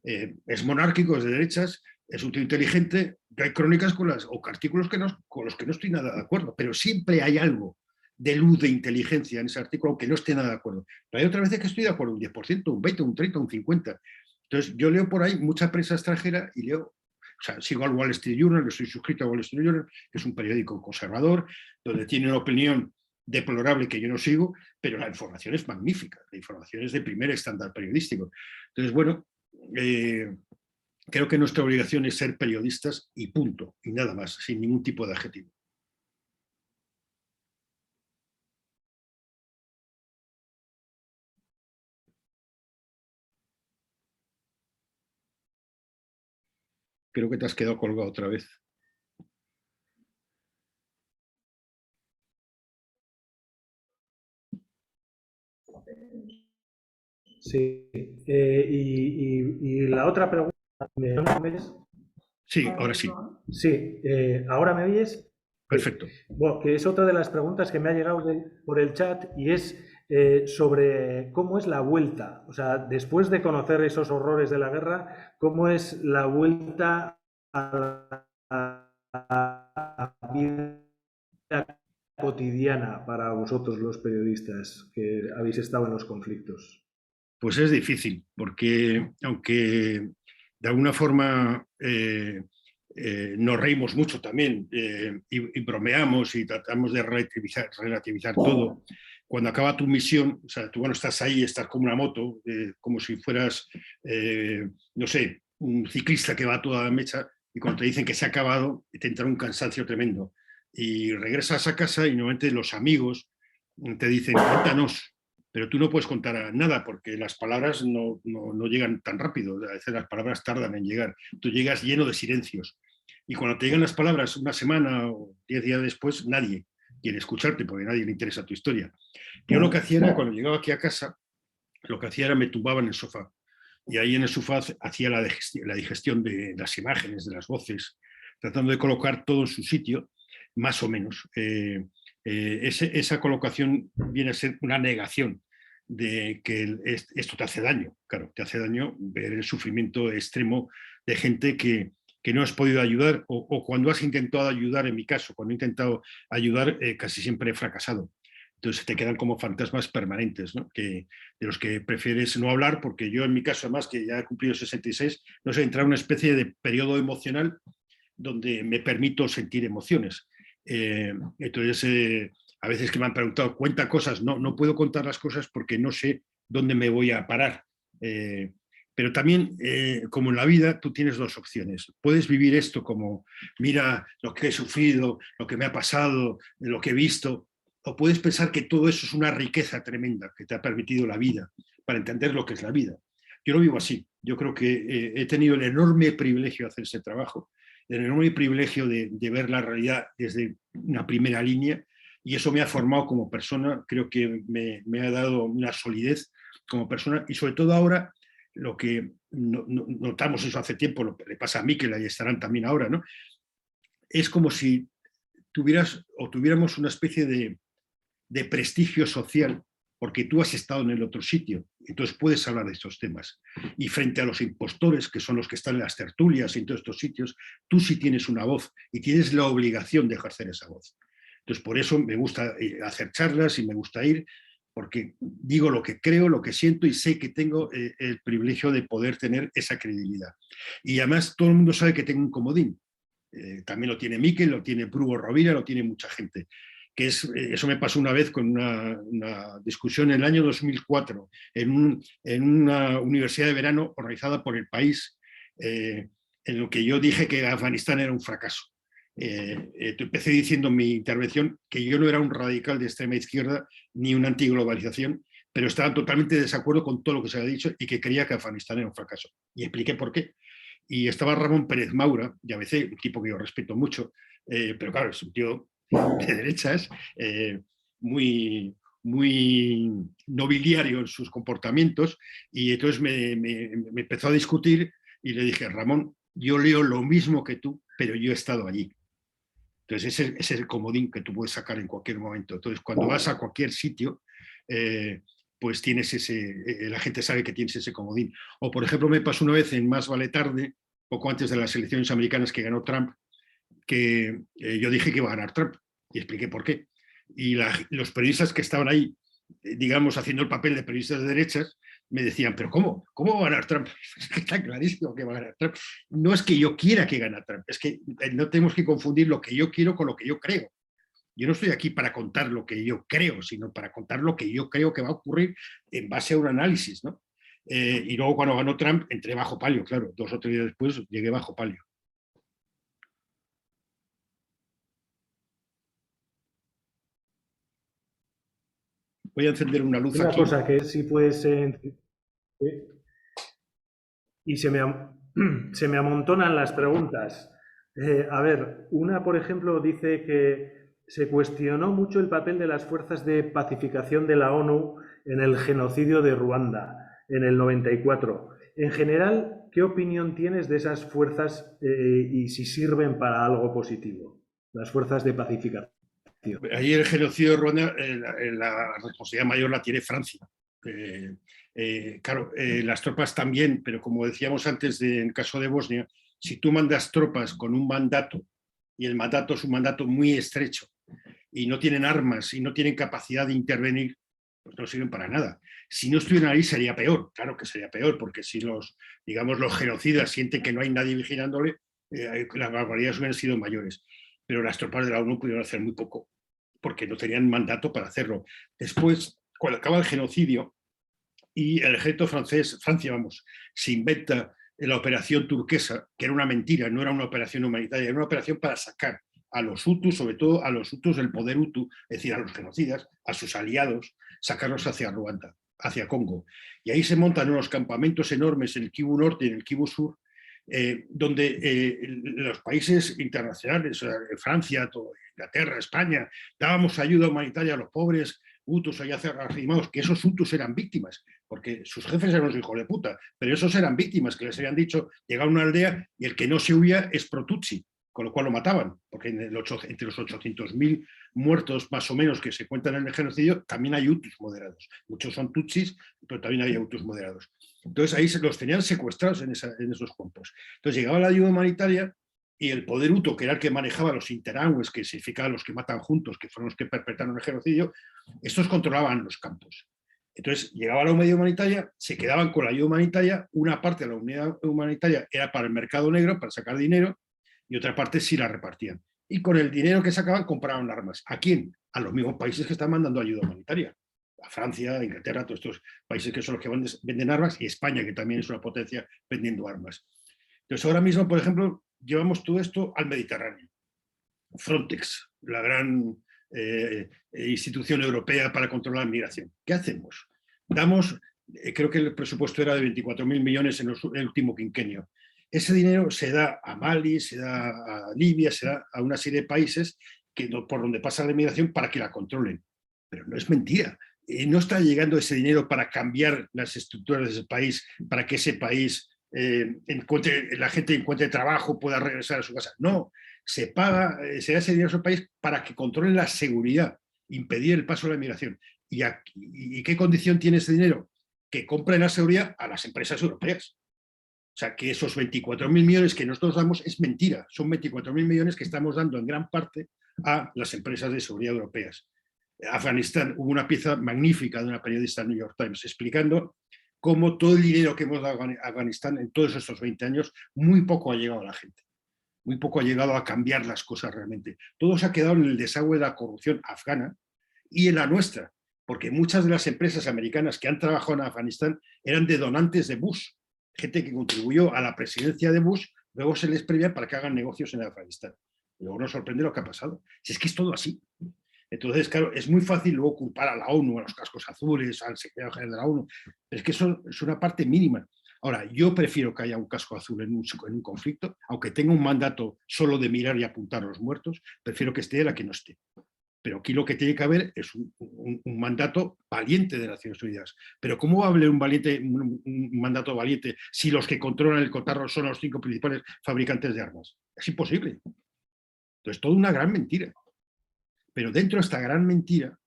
B: es monárquico, es de derechas, es un tío inteligente, hay crónicas o artículos con los que no estoy nada de acuerdo, pero siempre hay algo de luz, de inteligencia en ese artículo, aunque no esté nada de acuerdo. Pero hay otras veces que estoy de acuerdo, un 10%, un 20%, un 30%, un 50%. Entonces, yo leo por ahí mucha prensa extranjera y leo, o sea, sigo al Wall Street Journal, estoy suscrito a Wall Street Journal, que es un periódico conservador, donde tiene una opinión deplorable que yo no sigo, pero la información es magnífica, la información es de primer estándar periodístico. Entonces, bueno, creo que nuestra obligación es ser periodistas y punto, y nada más, sin ningún tipo de adjetivo. Creo que te has quedado colgado otra vez.
A: Sí. Y la otra pregunta, ¿me oyes?
B: Sí, ahora sí.
A: Sí, ¿ahora me oyes?
B: Perfecto.
A: Bueno, que es otra de las preguntas que me ha llegado por el chat y es sobre cómo es la vuelta. O sea, después de conocer esos horrores de la guerra, ¿cómo es la vuelta a la vida cotidiana para vosotros los periodistas que habéis estado en los conflictos?
B: Pues es difícil, porque aunque de alguna forma nos reímos mucho también y bromeamos y tratamos de relativizar todo, cuando acaba tu misión, o sea, tú bueno, estás ahí, estás como una moto, como si fueras, no sé, un ciclista que va a toda la mecha, y cuando te dicen que se ha acabado, te entra un cansancio tremendo. Y regresas a casa y normalmente los amigos te dicen, cuéntanos, pero tú no puedes contar nada porque las palabras no llegan tan rápido, a veces las palabras tardan en llegar, tú llegas lleno de silencios y cuando te llegan las palabras una semana o 10 días después, nadie quiere escucharte porque a nadie le interesa tu historia. Yo lo que hacía era, cuando llegaba aquí a casa, lo que hacía era me tumbaba en el sofá y ahí en el sofá hacía la digestión de las imágenes, de las voces, tratando de colocar todo en su sitio, más o menos. Esa colocación viene a ser una negación de que esto te hace daño. Claro, te hace daño ver el sufrimiento extremo de gente que no has podido ayudar o cuando has intentado ayudar, en mi caso, cuando he intentado ayudar, casi siempre he fracasado. Entonces te quedan como fantasmas permanentes, ¿no? De los que prefieres no hablar, porque yo en mi caso, además, que ya he cumplido 66, no sé, entrar en una especie de periodo emocional donde me permito sentir emociones. Entonces, a veces que me han preguntado, cuenta cosas, no puedo contar las cosas porque no sé dónde me voy a parar. Pero también, como en la vida, tú tienes dos opciones. Puedes vivir esto como, mira lo que he sufrido, lo que me ha pasado, lo que he visto, o puedes pensar que todo eso es una riqueza tremenda que te ha permitido la vida para entender lo que es la vida. Yo lo vivo así. Yo creo que he tenido el enorme privilegio de hacer ese trabajo, el enorme privilegio de ver la realidad desde una primera línea, y eso me ha formado como persona, creo que me ha dado una solidez como persona, y sobre todo ahora, lo que notamos eso hace tiempo, lo que le pasa a Miquel, y estarán también ahora, ¿no? Es como si tuviéramos una especie de prestigio social porque tú has estado en el otro sitio, entonces puedes hablar de estos temas. Y frente a los impostores, que son los que están en las tertulias y en todos estos sitios, tú sí tienes una voz y tienes la obligación de ejercer esa voz. Entonces, por eso me gusta hacer charlas y me gusta ir, porque digo lo que creo, lo que siento y sé que tengo el privilegio de poder tener esa credibilidad. Y además todo el mundo sabe que tengo un comodín. también lo tiene Miquel, lo tiene Brugo Rovira, lo tiene mucha gente. Eso me pasó una vez con una discusión en el año 2004 en una universidad de verano organizada por El País, en lo que yo dije que Afganistán era un fracaso. Empecé diciendo en mi intervención que yo no era un radical de extrema izquierda ni una antiglobalización, pero estaba totalmente de desacuerdo con todo lo que se había dicho y que creía que Afganistán era un fracaso. Y expliqué por qué. Y estaba Ramón Pérez Maura, de ABC, un tipo que yo respeto mucho, pero claro, es un tío de derechas, muy, muy nobiliario en sus comportamientos, y entonces me empezó a discutir y le dije, Ramón, yo leo lo mismo que tú, pero yo he estado allí. Entonces ese es el comodín que tú puedes sacar en cualquier momento. Entonces cuando vas a cualquier sitio, pues tienes la gente sabe que tienes ese comodín. O por ejemplo me pasó una vez en Más vale tarde, poco antes de las elecciones americanas que ganó Trump, que yo dije que iba a ganar Trump y expliqué por qué. Y los periodistas que estaban ahí, digamos, haciendo el papel de periodistas de derechas, me decían, pero ¿cómo? ¿Cómo va a ganar Trump? Es que está clarísimo que va a ganar Trump. No es que yo quiera que gane Trump, es que no tenemos que confundir lo que yo quiero con lo que yo creo. Yo no estoy aquí para contar lo que yo creo, sino para contar lo que yo creo que va a ocurrir en base a un análisis, ¿no? Y luego cuando ganó Trump, entré bajo palio, claro, 2 o 3 días después llegué bajo palio. Voy a encender una luz
A: Una
B: aquí.
A: cosa que sí puede ser... Y se me amontonan las preguntas. A ver, una, por ejemplo, dice que se cuestionó mucho el papel de las fuerzas de pacificación de la ONU en el genocidio de Ruanda en el 94. En general, ¿qué opinión tienes de esas fuerzas y si sirven para algo positivo? Las fuerzas de pacificación.
B: Ahí el genocidio de Ruanda, la responsabilidad mayor la tiene Francia. Claro, las tropas también, pero como decíamos antes en el caso de Bosnia, si tú mandas tropas con un mandato, y el mandato es un mandato muy estrecho, y no tienen armas y no tienen capacidad de intervenir, pues no sirven para nada. Si no estuvieran ahí sería peor, claro que sería peor, porque si digamos, los genocidas sienten que no hay nadie vigilándole, las barbaridades hubieran sido mayores. Pero las tropas de la ONU pudieron hacer muy poco, porque no tenían mandato para hacerlo. Después, cuando acaba el genocidio y el ejército francés, Francia, vamos, se inventa la operación turquesa, que era una mentira, no era una operación humanitaria, era una operación para sacar a los hutus, sobre todo a los hutus del poder hutu, es decir, a los genocidas, a sus aliados, sacarlos hacia Ruanda, hacia Congo. Y ahí se montan unos campamentos enormes en el Kivu Norte y en el Kivu Sur, donde los países internacionales, Francia, Inglaterra, España, dábamos ayuda humanitaria a los pobres hutus allá arrimados, que esos hutus eran víctimas, porque sus jefes eran los hijos de puta, pero esos eran víctimas, que les habían dicho, llega a una aldea y el que no se huía es pro-tutsi, con lo cual lo mataban, porque entre los 800.000 muertos más o menos que se cuentan en el genocidio, también hay hutus moderados. Muchos son tutsis, pero también hay hutus moderados. Entonces ahí los tenían secuestrados en esos campos. Entonces llegaba la ayuda humanitaria y el poder hutu, que era el que manejaba los interangües, que significaban los que matan juntos, que fueron los que perpetraron el genocidio, estos controlaban los campos. Entonces llegaba la ayuda humanitaria, se quedaban con la ayuda humanitaria, una parte de la unidad humanitaria era para el mercado negro, para sacar dinero, y otra parte sí la repartían. Y con el dinero que sacaban compraban armas. ¿A quién? A los mismos países que están mandando ayuda humanitaria. A Francia, a Inglaterra, todos estos países que son los que venden armas, y España, que también es una potencia vendiendo armas. Entonces ahora mismo, por ejemplo, llevamos todo esto al Mediterráneo. Frontex, la gran institución europea para controlar la migración. ¿Qué hacemos? Damos, creo que el presupuesto era de 24.000 millones en el último quinquenio. Ese dinero se da a Mali, se da a Libia, se da a una serie de países por donde pasa la migración para que la controlen. Pero no es mentira. No está llegando ese dinero para cambiar las estructuras de ese país, para que ese país la gente encuentre trabajo, pueda regresar a su casa. No, se paga, se da ese dinero a su país para que controlen la seguridad, impedir el paso de la migración. ¿Y qué condición tiene ese dinero? Que compren la seguridad a las empresas europeas. O sea, que esos 24.000 millones que nosotros damos es mentira. Son 24.000 millones que estamos dando en gran parte a las empresas de seguridad europeas. Afganistán, hubo una pieza magnífica de una periodista del New York Times explicando cómo todo el dinero que hemos dado a Afganistán en todos estos 20 años, muy poco ha llegado a la gente. muy poco ha llegado a cambiar las cosas realmente. Todo se ha quedado en el desagüe de la corrupción afgana y en la nuestra, porque muchas de las empresas americanas que han trabajado en Afganistán eran de donantes de Bush, gente que contribuyó a la presidencia de Bush, luego se les premia para que hagan negocios en Afganistán. Y luego nos sorprende lo que ha pasado. Si es que es todo así. Entonces, claro, es muy fácil luego culpar a la ONU, a los cascos azules, al secretario general de la ONU, pero es que eso es una parte mínima. Ahora, yo prefiero que haya un casco azul en un conflicto, aunque tenga un mandato solo de mirar y apuntar a los muertos, prefiero que esté a que no esté. Pero aquí lo que tiene que haber es un mandato valiente de Naciones Unidas. Pero ¿cómo va a haber un mandato valiente si los que controlan el cotarro son los 5 principales fabricantes de armas? Es imposible. Entonces, toda una gran mentira. Pero dentro de esta gran mentira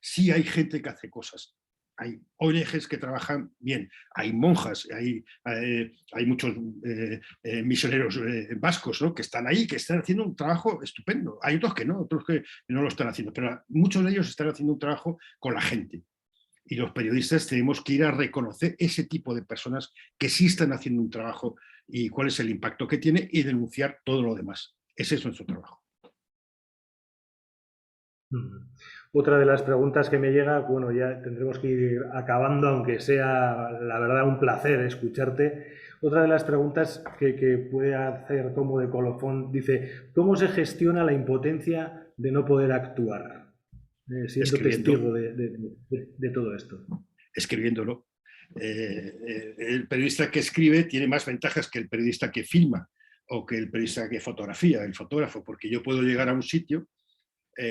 B: sí hay gente que hace cosas. Hay ONGs que trabajan bien, hay monjas, hay muchos misioneros vascos, ¿no?, que están ahí, que están haciendo un trabajo estupendo. Hay otros que no, otros que no lo están haciendo, pero muchos de ellos están haciendo un trabajo con la gente. Y los periodistas tenemos que ir a reconocer ese tipo de personas que sí están haciendo un trabajo y cuál es el impacto que tiene y denunciar todo lo demás. Ese es nuestro trabajo.
A: Otra de las preguntas que me llega, bueno, ya tendremos que ir acabando, aunque sea la verdad un placer escucharte. Otra de las preguntas que puede hacer como de colofón, dice, ¿cómo se gestiona la impotencia de no poder actuar? Siendo testigo de todo esto.
B: Escribiéndolo. El periodista que escribe tiene más ventajas que el periodista que filma o que el periodista que fotografía, el fotógrafo, porque yo puedo llegar a un sitio,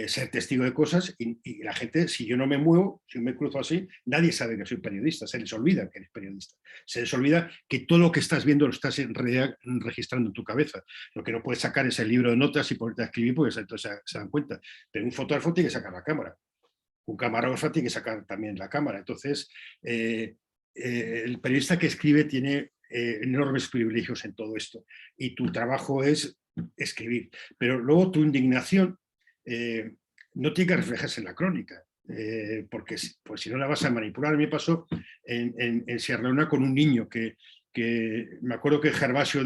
B: ser testigo de cosas y la gente, si yo no me muevo, si me cruzo así, nadie sabe que soy periodista, se les olvida que eres periodista, se les olvida que todo lo que estás viendo lo estás en realidad registrando en tu cabeza. Lo que no puedes sacar es el libro de notas y ponerte a escribir porque entonces se dan cuenta, pero un fotógrafo tiene que sacar la cámara, un camarógrafo tiene que sacar también la cámara. Entonces el periodista que escribe tiene enormes privilegios en todo esto y tu trabajo es escribir, pero luego tu indignación no tiene que reflejarse en la crónica, porque pues, si no la vas a manipular. A mí me pasó en Sierra Leona con un niño que me acuerdo que Gervasio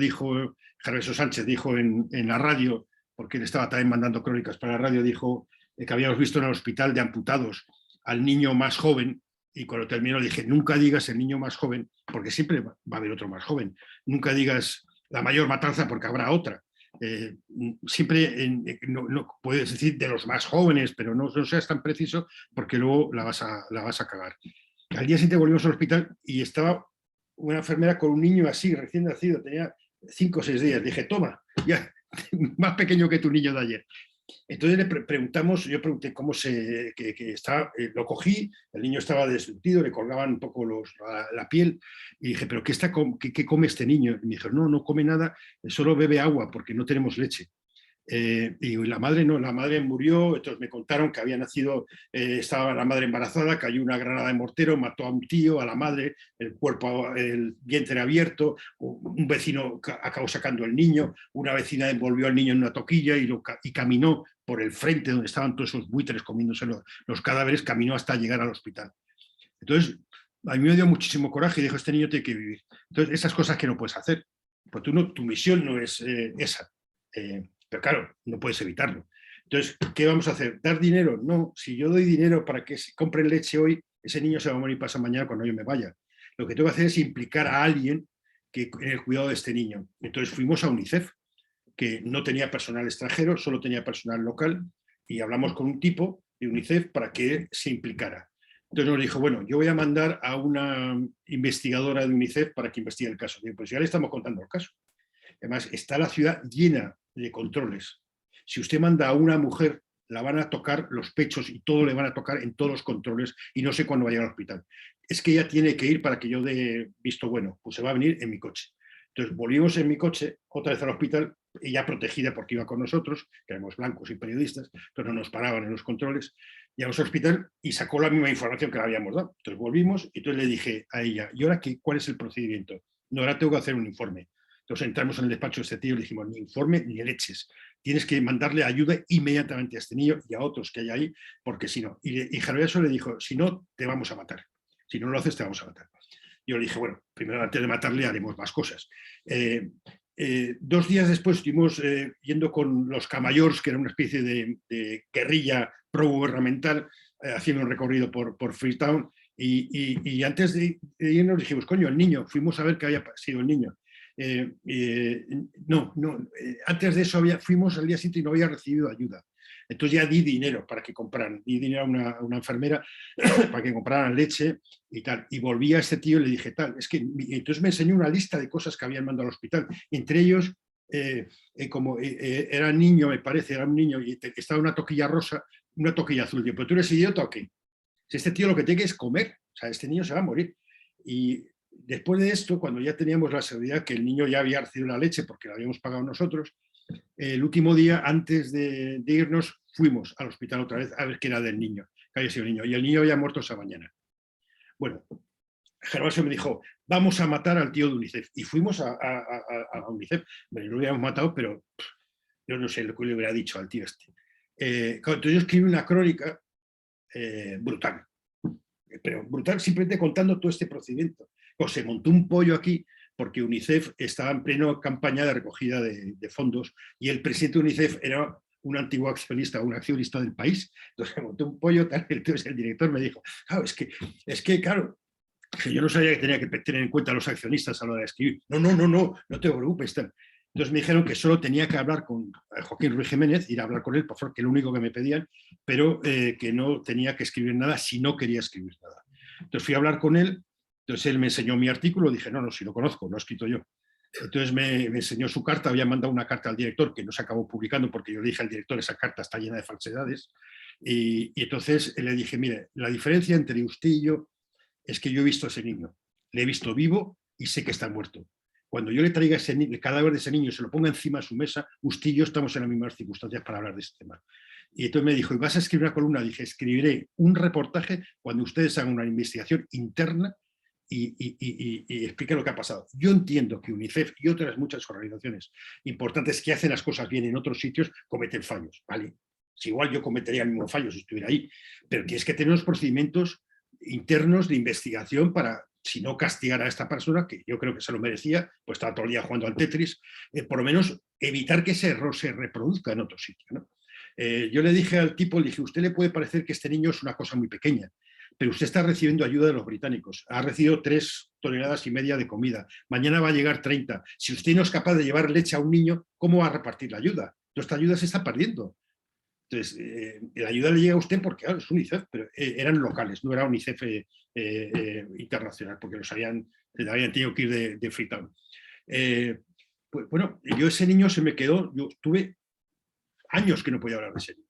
B: Sánchez dijo en la radio, porque él estaba también mandando crónicas para la radio, dijo que habíamos visto en el hospital de amputados al niño más joven, y cuando terminó dije, nunca digas el niño más joven, porque siempre va a haber otro más joven, nunca digas la mayor matanza porque habrá otra. Siempre no puedes decir de los más jóvenes, pero no seas tan preciso porque luego la vas a cagar. Al día siguiente volvimos al hospital y estaba una enfermera con un niño así, recién nacido, tenía 5 o 6 días. Dije, toma, ya, más pequeño que tu niño de ayer. Entonces le preguntamos, yo pregunté cómo que estaba, lo cogí, el niño estaba desnutrido, le colgaban un poco la piel, y dije, ¿pero qué come este niño? Y me dijo, no come nada, solo bebe agua porque no tenemos leche. Y la madre no, la madre murió. Entonces me contaron que había nacido, estaba la madre embarazada, cayó una granada de mortero, mató a un tío, a la madre, el cuerpo, el vientre abierto, un vecino acabó sacando el niño, una vecina envolvió al niño en una toquilla y caminó por el frente donde estaban todos esos buitres comiéndose los cadáveres, caminó hasta llegar al hospital. Entonces a mí me dio muchísimo coraje y dijo, este niño tiene que vivir. Entonces esas cosas que no puedes hacer, porque tu misión no es esa. Pero claro, no puedes evitarlo. Entonces, ¿qué vamos a hacer? ¿Dar dinero? No, si yo doy dinero para que se compren leche hoy, ese niño se va a morir pasado mañana cuando yo me vaya. Lo que tengo que hacer es implicar a alguien en el cuidado de este niño. Entonces fuimos a UNICEF, que no tenía personal extranjero, solo tenía personal local, y hablamos con un tipo de UNICEF para que se implicara. Entonces nos dijo, bueno, yo voy a mandar a una investigadora de UNICEF para que investigue el caso. Digo, pues ya le estamos contando el caso. Además, está la ciudad llena de controles. Si usted manda a una mujer, la van a tocar los pechos y todo le van a tocar en todos los controles y no sé cuándo va a llegar al hospital. Es que ella tiene que ir para que yo dé visto bueno, pues se va a venir en mi coche. Entonces volvimos en mi coche otra vez al hospital, ella protegida porque iba con nosotros, que éramos blancos y periodistas, pero no nos paraban en los controles. Llegamos al hospital y sacó la misma información que le habíamos dado. Entonces volvimos y entonces le dije a ella, ¿y ahora cuál es el procedimiento? No, ahora tengo que hacer un informe. Entonces entramos en el despacho de este tío y le dijimos, ni informe ni leches. Tienes que mandarle ayuda inmediatamente a este niño y a otros que hay ahí, porque si no. Y Gervasio le dijo, si no, te vamos a matar. Si no lo haces, te vamos a matar. Yo le dije, bueno, primero antes de matarle haremos más cosas. 2 días después estuvimos yendo con los Camallors, que era una especie de guerrilla pro-gubernamental, haciendo un recorrido por Freetown, y antes de irnos dijimos, coño, el niño, fuimos a ver qué había sido el niño. Antes de eso fuimos al día siguiente y no había recibido ayuda. Entonces ya di dinero para que compraran, di dinero a una enfermera para que compraran leche y tal. Y volví a este tío y le dije tal, entonces me enseñó una lista de cosas que habían mandado al hospital. Entre ellos, era niño, me parece, era un niño y estaba una toquilla rosa, una toquilla azul. Digo, ¿pero tú eres idiota o qué? Si este tío lo que tiene que es comer, o sea, este niño se va a morir. Y después de esto, cuando ya teníamos la seguridad que el niño ya había recibido la leche porque la habíamos pagado nosotros, el último día, antes de irnos, fuimos al hospital otra vez a ver qué era del niño, que había sido el niño. Y el niño había muerto esa mañana. Bueno, Gervasio me dijo, vamos a matar al tío de UNICEF. Y fuimos a UNICEF. Bueno, lo habíamos matado, pero yo no sé lo que le hubiera dicho al tío este. Entonces yo escribí una crónica brutal. Pero brutal, simplemente contando todo este procedimiento. Pues se montó un pollo aquí porque UNICEF estaba en pleno campaña de recogida de fondos y el presidente de UNICEF era un antiguo accionista, un accionista del país. Entonces se montó un pollo tal, entonces el director me dijo, claro, claro, que yo no sabía que tenía que tener en cuenta a los accionistas a la hora de escribir. No te preocupes. Tal. Entonces me dijeron que solo tenía que hablar con Joaquín Ruiz Jiménez, ir a hablar con él, por favor, que es lo único que me pedían, pero que no tenía que escribir nada si no quería escribir nada. Entonces fui a hablar con él, entonces él me enseñó mi artículo, dije, no, si lo conozco, lo he escrito yo. Entonces me enseñó su carta, había mandado una carta al director que no se acabó publicando porque yo le dije al director, esa carta está llena de falsedades, y entonces le dije, mire, la diferencia entre usted y yo es que yo he visto a ese niño, le he visto vivo y sé que está muerto. Cuando yo le traiga el cadáver de ese niño y se lo ponga encima de su mesa, usted y yo estamos en las mismas circunstancias para hablar de este tema. Y entonces me dijo, ¿y vas a escribir una columna? Dije, escribiré un reportaje cuando ustedes hagan una investigación interna y explique lo que ha pasado. Yo entiendo que UNICEF y otras muchas organizaciones importantes que hacen las cosas bien en otros sitios cometen fallos, ¿vale? Si igual yo cometería el mismo fallo si estuviera ahí, pero tienes que tener unos procedimientos internos de investigación para, si no castigar a esta persona, que yo creo que se lo merecía, pues estaba todo el día jugando al Tetris, por lo menos evitar que ese error se reproduzca en otro sitio, ¿no? Yo le dije al tipo, le dije, usted le puede parecer que este niño es una cosa muy pequeña, pero usted está recibiendo ayuda de los británicos. Ha recibido 3,5 toneladas de comida. Mañana va a llegar 30. Si usted no es capaz de llevar leche a un niño, ¿cómo va a repartir la ayuda? Toda esta ayuda se está perdiendo. Entonces, la ayuda le llega a usted porque, claro, es UNICEF, pero eran locales, no era UNICEF internacional, porque habían tenido que ir de Freetown. Pues, bueno, yo ese niño se me quedó, yo tuve años que no podía hablar de ese niño.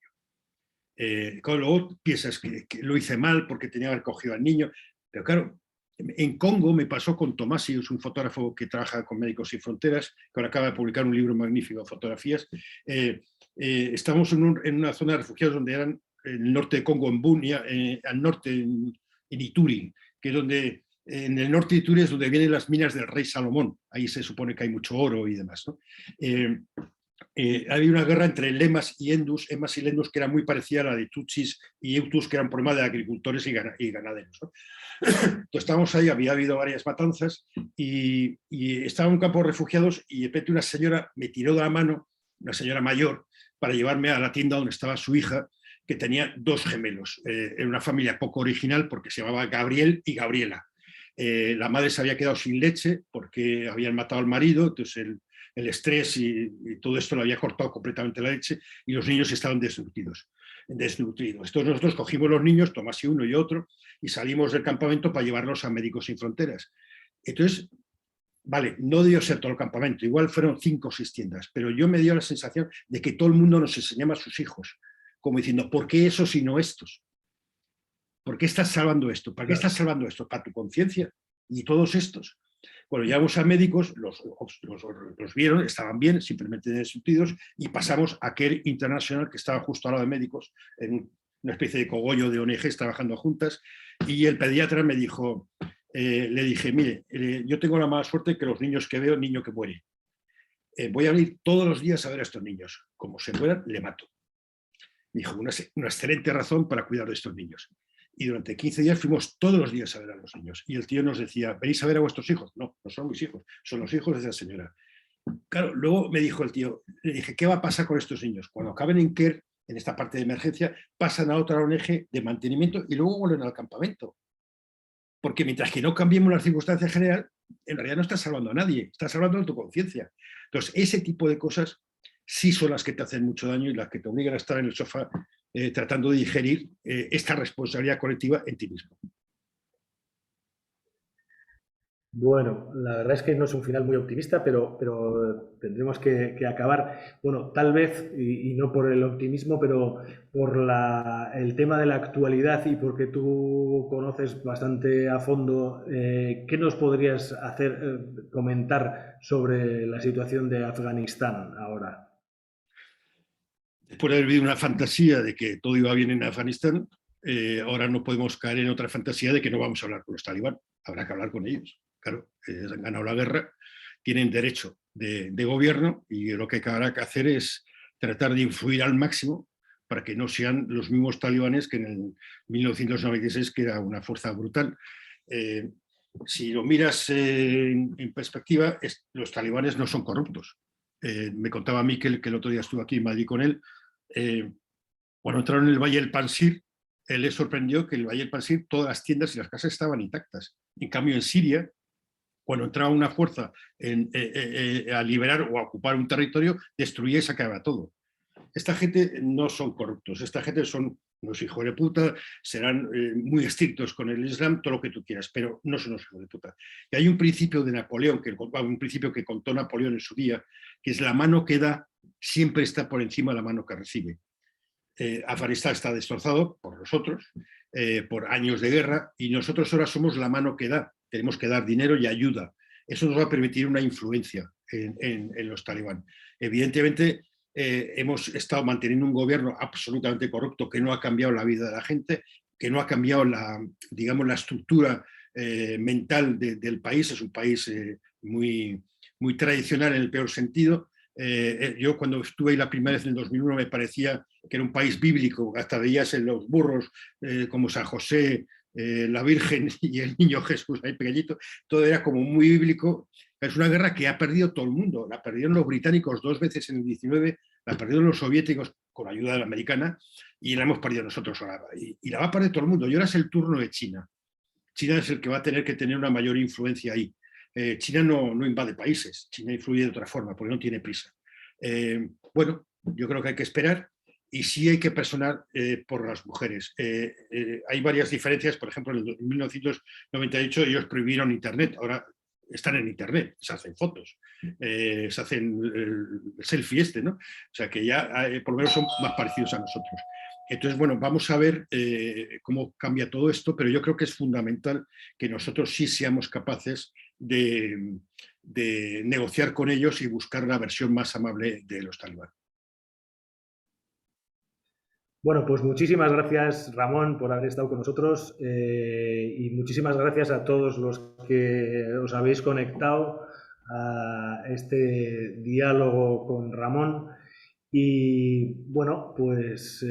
B: Luego piensas que lo hice mal porque tenía que haber cogido al niño, pero claro, en Congo me pasó con Tomasi, es un fotógrafo que trabaja con Médicos Sin Fronteras, que ahora acaba de publicar un libro magnífico de fotografías. Estamos en una zona de refugiados donde eran en el norte de Congo, en Bunia, al norte en Ituri, que es donde, en el norte de Ituri es donde vienen las minas del rey Salomón, ahí se supone que hay mucho oro y demás, ¿no? Había una guerra entre lemas y endus, emas y lendus, que era muy parecida a la de tutsis y hutus, que era un problema de agricultores y ganaderos, ¿no? Entonces estábamos ahí, había habido varias matanzas y estaba en un campo de refugiados y de repente una señora me tiró de la mano, una señora mayor, para llevarme a la tienda donde estaba su hija, que tenía 2 gemelos. Era una familia poco original porque se llamaba Gabriel y Gabriela. La madre se había quedado sin leche porque habían matado al marido, entonces el estrés y todo esto le había cortado completamente la leche y los niños estaban desnutridos. Entonces nosotros cogimos los niños, Tomás y uno y otro, y salimos del campamento para llevarlos a Médicos Sin Fronteras. Entonces, vale, no debió ser todo el campamento, igual fueron 5 o 6 tiendas, pero yo me dio la sensación de que todo el mundo nos enseñaba a sus hijos, como diciendo, ¿por qué esos y no estos? ¿Por qué estás salvando esto? ¿Para qué estás salvando esto? ¿Para tu conciencia? Y todos estos. Cuando llegamos a médicos, los vieron, estaban bien, simplemente desnutridos, y pasamos a Care International, que estaba justo al lado de médicos, en una especie de cogollo de ONGs trabajando juntas, y el pediatra me dijo, le dije, mire, yo tengo la mala suerte que los niños que veo, niño que muere. Voy a venir todos los días a ver a estos niños. Como se mueran, le mato. Me dijo, una excelente razón para cuidar de estos niños. Y durante 15 días fuimos todos los días a ver a los niños. Y el tío nos decía, ¿venís a ver a vuestros hijos? No, no son mis hijos, son los hijos de esa señora. Claro, luego me dijo el tío, le dije, ¿qué va a pasar con estos niños? Cuando acaben en Kher, en esta parte de emergencia, pasan a otra ONG de mantenimiento y luego vuelven al campamento. Porque mientras que no cambiemos las circunstancias general, en realidad no estás salvando a nadie, estás salvando a tu conciencia. Entonces, ese tipo de cosas sí son las que te hacen mucho daño y las que te obligan a estar en el sofá tratando de digerir esta responsabilidad colectiva en ti mismo.
A: Bueno, la verdad es que no es un final muy optimista, pero tendremos que acabar, bueno, tal vez, y no por el optimismo, pero por el tema de la actualidad y porque tú conoces bastante a fondo, ¿qué nos podrías hacer comentar sobre la situación de Afganistán ahora?
B: Después de haber vivido una fantasía de que todo iba bien en Afganistán, ahora no podemos caer en otra fantasía de que no vamos a hablar con los talibán. Habrá que hablar con ellos. Claro, han ganado la guerra, tienen derecho de gobierno y lo que habrá que hacer es tratar de influir al máximo para que no sean los mismos talibanes que en el 1996, que era una fuerza brutal. Si lo miras en perspectiva, los talibanes no son corruptos. Me contaba Miquel, que el otro día estuve aquí en Madrid con él, cuando entraron en el Valle del Pansir, él le sorprendió que en el Valle del Pansir todas las tiendas y las casas estaban intactas. En cambio, en Siria, cuando entraba una fuerza a liberar o a ocupar un territorio, destruía y sacaba todo. Esta gente no son corruptos, esta gente son unos hijos de puta, serán muy estrictos con el Islam, todo lo que tú quieras, pero no son unos hijos de puta. Y hay un principio de Napoleón, un principio que contó Napoleón en su día, que es la mano que da siempre está por encima de la mano que recibe. Afganistán está destrozado por nosotros, por años de guerra, y nosotros ahora somos la mano que da, tenemos que dar dinero y ayuda. Eso nos va a permitir una influencia en los talibán. Evidentemente, hemos estado manteniendo un gobierno absolutamente corrupto que no ha cambiado la vida de la gente, que no ha cambiado digamos, la estructura mental del país. Es un país muy, muy tradicional en el peor sentido. Yo cuando estuve ahí la primera vez en el 2001 me parecía que era un país bíblico, hasta veías en los burros como San José, la Virgen y el niño Jesús ahí pequeñito, todo era como muy bíblico. Es una guerra que ha perdido todo el mundo, la perdieron los británicos 2 veces en el 19, la perdieron los soviéticos con ayuda de la americana y la hemos perdido nosotros ahora. Y la va a perder todo el mundo. Y ahora es el turno de China. China es el que va a tener que tener una mayor influencia ahí. China no invade países, China influye de otra forma, porque no tiene prisa. Bueno, yo creo que hay que esperar y sí hay que personar por las mujeres. Hay varias diferencias, por ejemplo, en 1998 ellos prohibieron Internet, ahora están en Internet, se hacen fotos, se hacen el selfie ¿no? O sea que ya por lo menos son más parecidos a nosotros. Entonces, bueno, vamos a ver cómo cambia todo esto, pero yo creo que es fundamental que nosotros sí seamos capaces de negociar con ellos y buscar la versión más amable de los talibán.
A: Bueno, pues muchísimas gracias, Ramón, por haber estado con nosotros y muchísimas gracias a todos los que os habéis conectado a este diálogo con Ramón. Y bueno, pues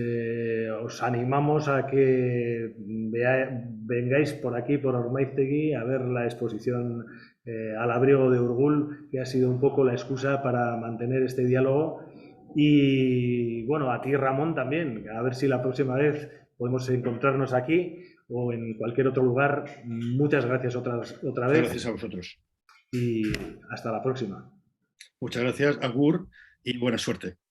A: os animamos a que vengáis por aquí, por Ormaiztegui, a ver la exposición al abrigo de Urgul, que ha sido un poco la excusa para mantener este diálogo. Y bueno, a ti, Ramón, también, a ver si la próxima vez podemos encontrarnos aquí o en cualquier otro lugar. Muchas gracias otra vez.
B: Gracias a vosotros.
A: Y hasta la próxima.
B: Muchas gracias, Agur, y buena suerte.